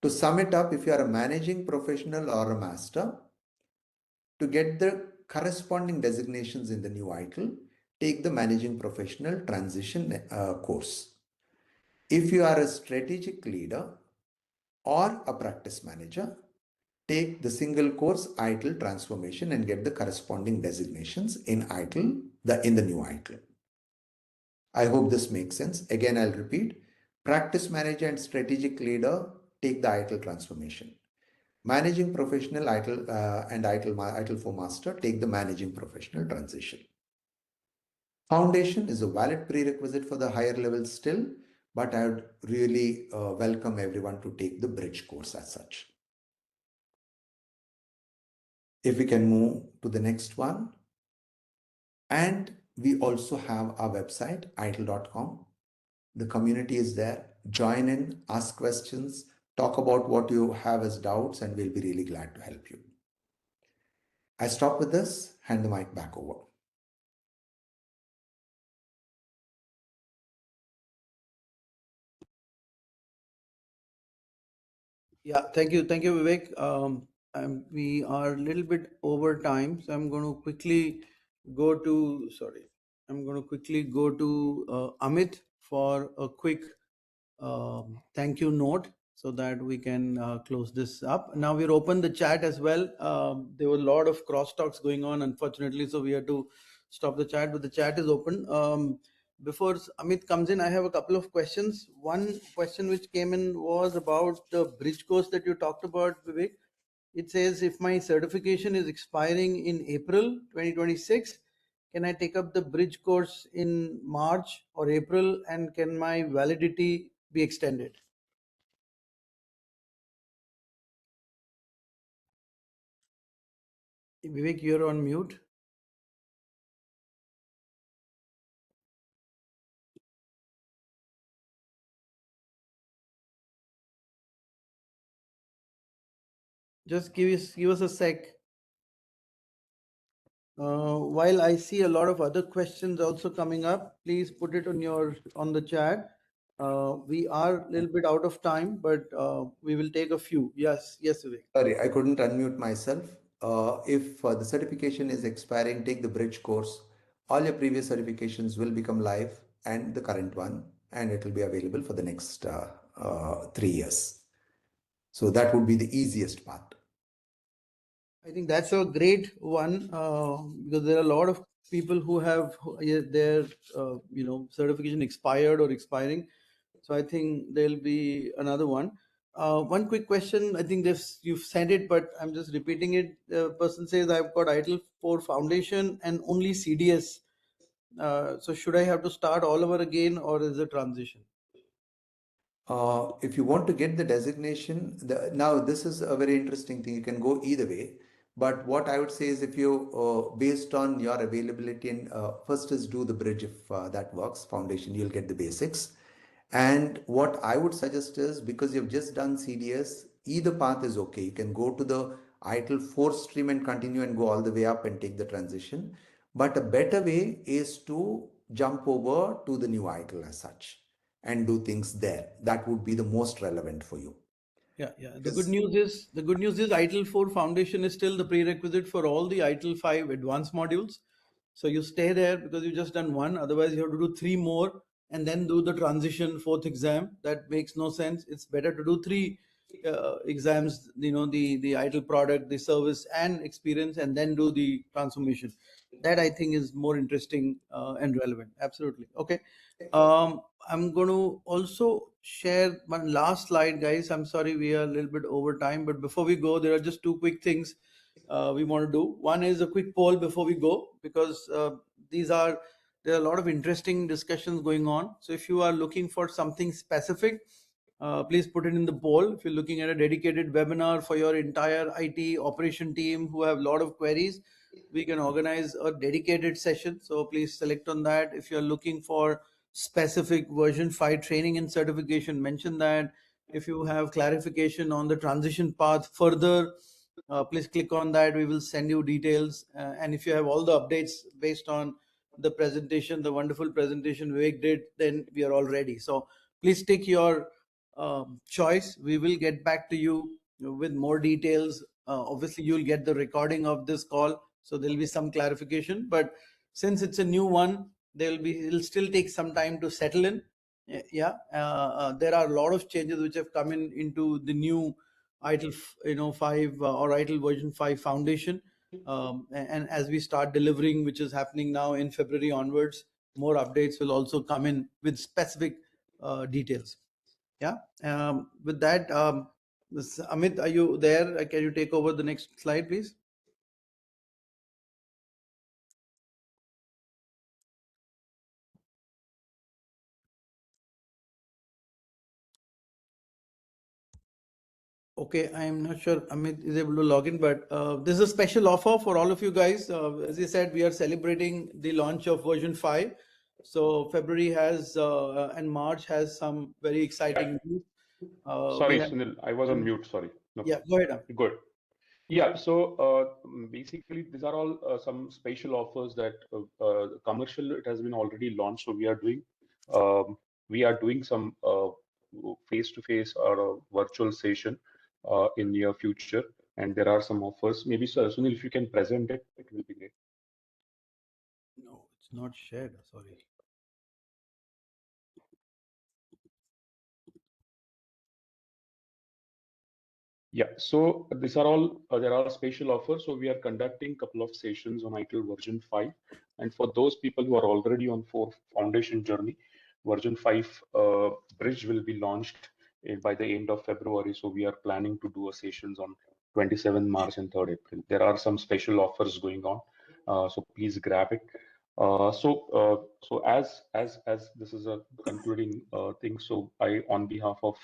Speaker 2: To sum it up, if you are a managing professional or a master, to get the corresponding designations in the new ITIL, take the managing professional transition course. If you are a strategic leader or a practice manager, take the single course ITIL transformation and get the corresponding designations in ITIL, in the new ITIL. I hope this makes sense. Again, I'll repeat. Practice manager and strategic leader take the ITIL transformation. Managing professional ITIL and ITIL 4 master take the managing professional transition. Foundation is a valid prerequisite for the higher levels still, but I would really welcome everyone to take the bridge course as such. If we can move to the next one. And we also have our website, itil.com. The community is there. Join in, ask questions, talk about what you have as doubts, and we'll be really glad to help you. I stop with this, hand the mic back over.
Speaker 1: Yeah, thank you, Vivek. We are a little bit over time, so I'm going to quickly go to. Sorry, I'm going to quickly go to Amit for a quick thank you note so that we can close this up. Now we're open the chat as well. There were a lot of crosstalks going on, unfortunately, so we had to stop the chat, but the chat is open. Before Amit comes in, I have a couple of questions. One question which came in was about the bridge course that you talked about, Vivek. It says if my certification is expiring in April 2026, can I take up the bridge course in March or April, and can my validity be extended? Vivek, you're on mute. Just give us a sec. While I see a lot of other questions also coming up, please put it on the chat. We are a little bit out of time, but we will take a few. Yes, Vivek.
Speaker 2: Sorry, I couldn't unmute myself. If the certification is expiring, take the bridge course. All your previous certifications will become live and the current one, and it will be available for the next 3 years. So that would be the easiest part.
Speaker 1: I think that's a great one because there are a lot of people who have their certification expired or expiring. So I think there'll be another one. One quick question. I think this you've said it, but I'm just repeating it. The person says I've got ITIL 4 foundation and only CDS. So should I have to start all over again, or is it transition?
Speaker 2: If you want to get the designation, now this is a very interesting thing. You can go either way. But what I would say is if you, based on your availability, and first is do the bridge if that works, foundation, you'll get the basics. And what I would suggest is because you've just done CDS, either path is okay. You can go to the ITIL 4 stream and continue and go all the way up and take the transition. But a better way is to jump over to the new ITIL as such and do things there. That would be the most relevant for you.
Speaker 1: Yeah.
Speaker 2: Yes.
Speaker 1: The good news is ITIL 4 foundation is still the prerequisite for all the ITIL 5 advanced modules. So you stay there because you've just done one. Otherwise, you have to do three more and then do the transition fourth exam. That makes no sense. It's better to do three exams. The ITIL product, the service, and experience, and then do the transformation. That I think is more interesting and relevant. Absolutely. Okay. I'm going to also share one last slide, guys. I'm sorry we are a little bit over time, but before we go, there are just two quick things we want to do. One is a quick poll before we go because there are a lot of interesting discussions going on. So if you are looking for something specific, please put it in the poll. If you're looking at a dedicated webinar for your entire IT operation team who have a lot of queries, we can organize a dedicated session. So please select on that. If you're looking for specific version 5 training and certification, mention that. If you have clarification on the transition path further, please click on that. We will send you details. And if you have all the updates based on the presentation, the wonderful presentation Vivek did, then we are all ready. So please take your choice. We will get back to you with more details. Obviously, you'll get the recording of this call, so there'll be some clarification. But since it's a new one, it'll still take some time to settle in. Yeah, there are a lot of changes which have come into the new ITIL, 5 or ITIL version 5 foundation. And as we start delivering, which is happening now in February onwards, more updates will also come in with specific details. Yeah. With that, Amit, are you there? Can you take over the next slide, please? Okay, I'm not sure Amit is able to log in, but this is a special offer for all of you guys. As I said, we are celebrating the launch of version 5. So February has and March has some very
Speaker 3: Yeah.
Speaker 1: exciting news. We
Speaker 3: Sorry,
Speaker 1: have,
Speaker 3: Sunil, I was on mute. Sorry. No
Speaker 1: yeah,
Speaker 3: problem.
Speaker 1: go ahead. Amit.
Speaker 3: Good. Yeah. So basically, these are all some special offers that commercial it has been already launched. So we are doing some face-to-face or a virtual session in near future, and there are some offers. Maybe so, Sunil, if you can present it, it will be great.
Speaker 1: No, it's not shared. Sorry.
Speaker 3: Yeah, so these are all, there are special offers. So we are conducting a couple of sessions on ITIL version 5. And for those people who are already on 4 foundation journey, version 5 bridge will be launched by the end of February. So we are planning to do a sessions on 27 March and 3rd April. There are some special offers going on. So please grab it. So as this is a concluding thing, so I, on behalf of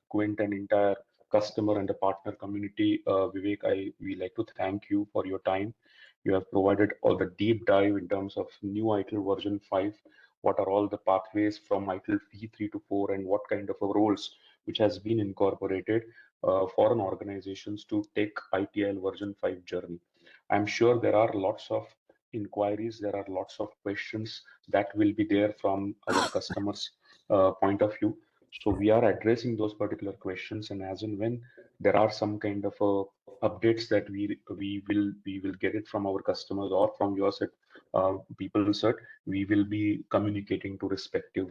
Speaker 3: Quint and entire customer and the partner community, Vivek, we like to thank you for your time. You have provided all the deep dive in terms of new ITIL version 5. What are all the pathways from ITIL V3 to 4, and what kind of roles which has been incorporated for an organizations to take ITIL version 5 journey. I'm sure there are lots of inquiries, there are lots of questions that will be there from our customers' point of view. So we are addressing those particular questions, and as and when there are some kind of updates that we will get it from our customers or from your set people set, we will be communicating to respective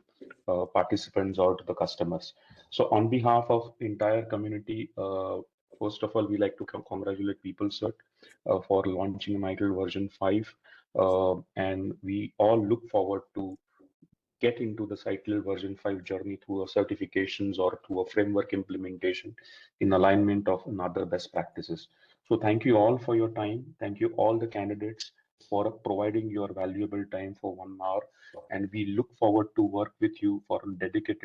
Speaker 3: participants or to the customers. So on behalf of entire community, first of all, we like to congratulate people cert for launching Michael version 5, and we all look forward to get into the cycle version 5 journey through a certifications or through a framework implementation in alignment of another best practices. So thank you all for your time. Thank you all the candidates for providing your valuable time for 1 hour. And we look forward to work with you for a dedicated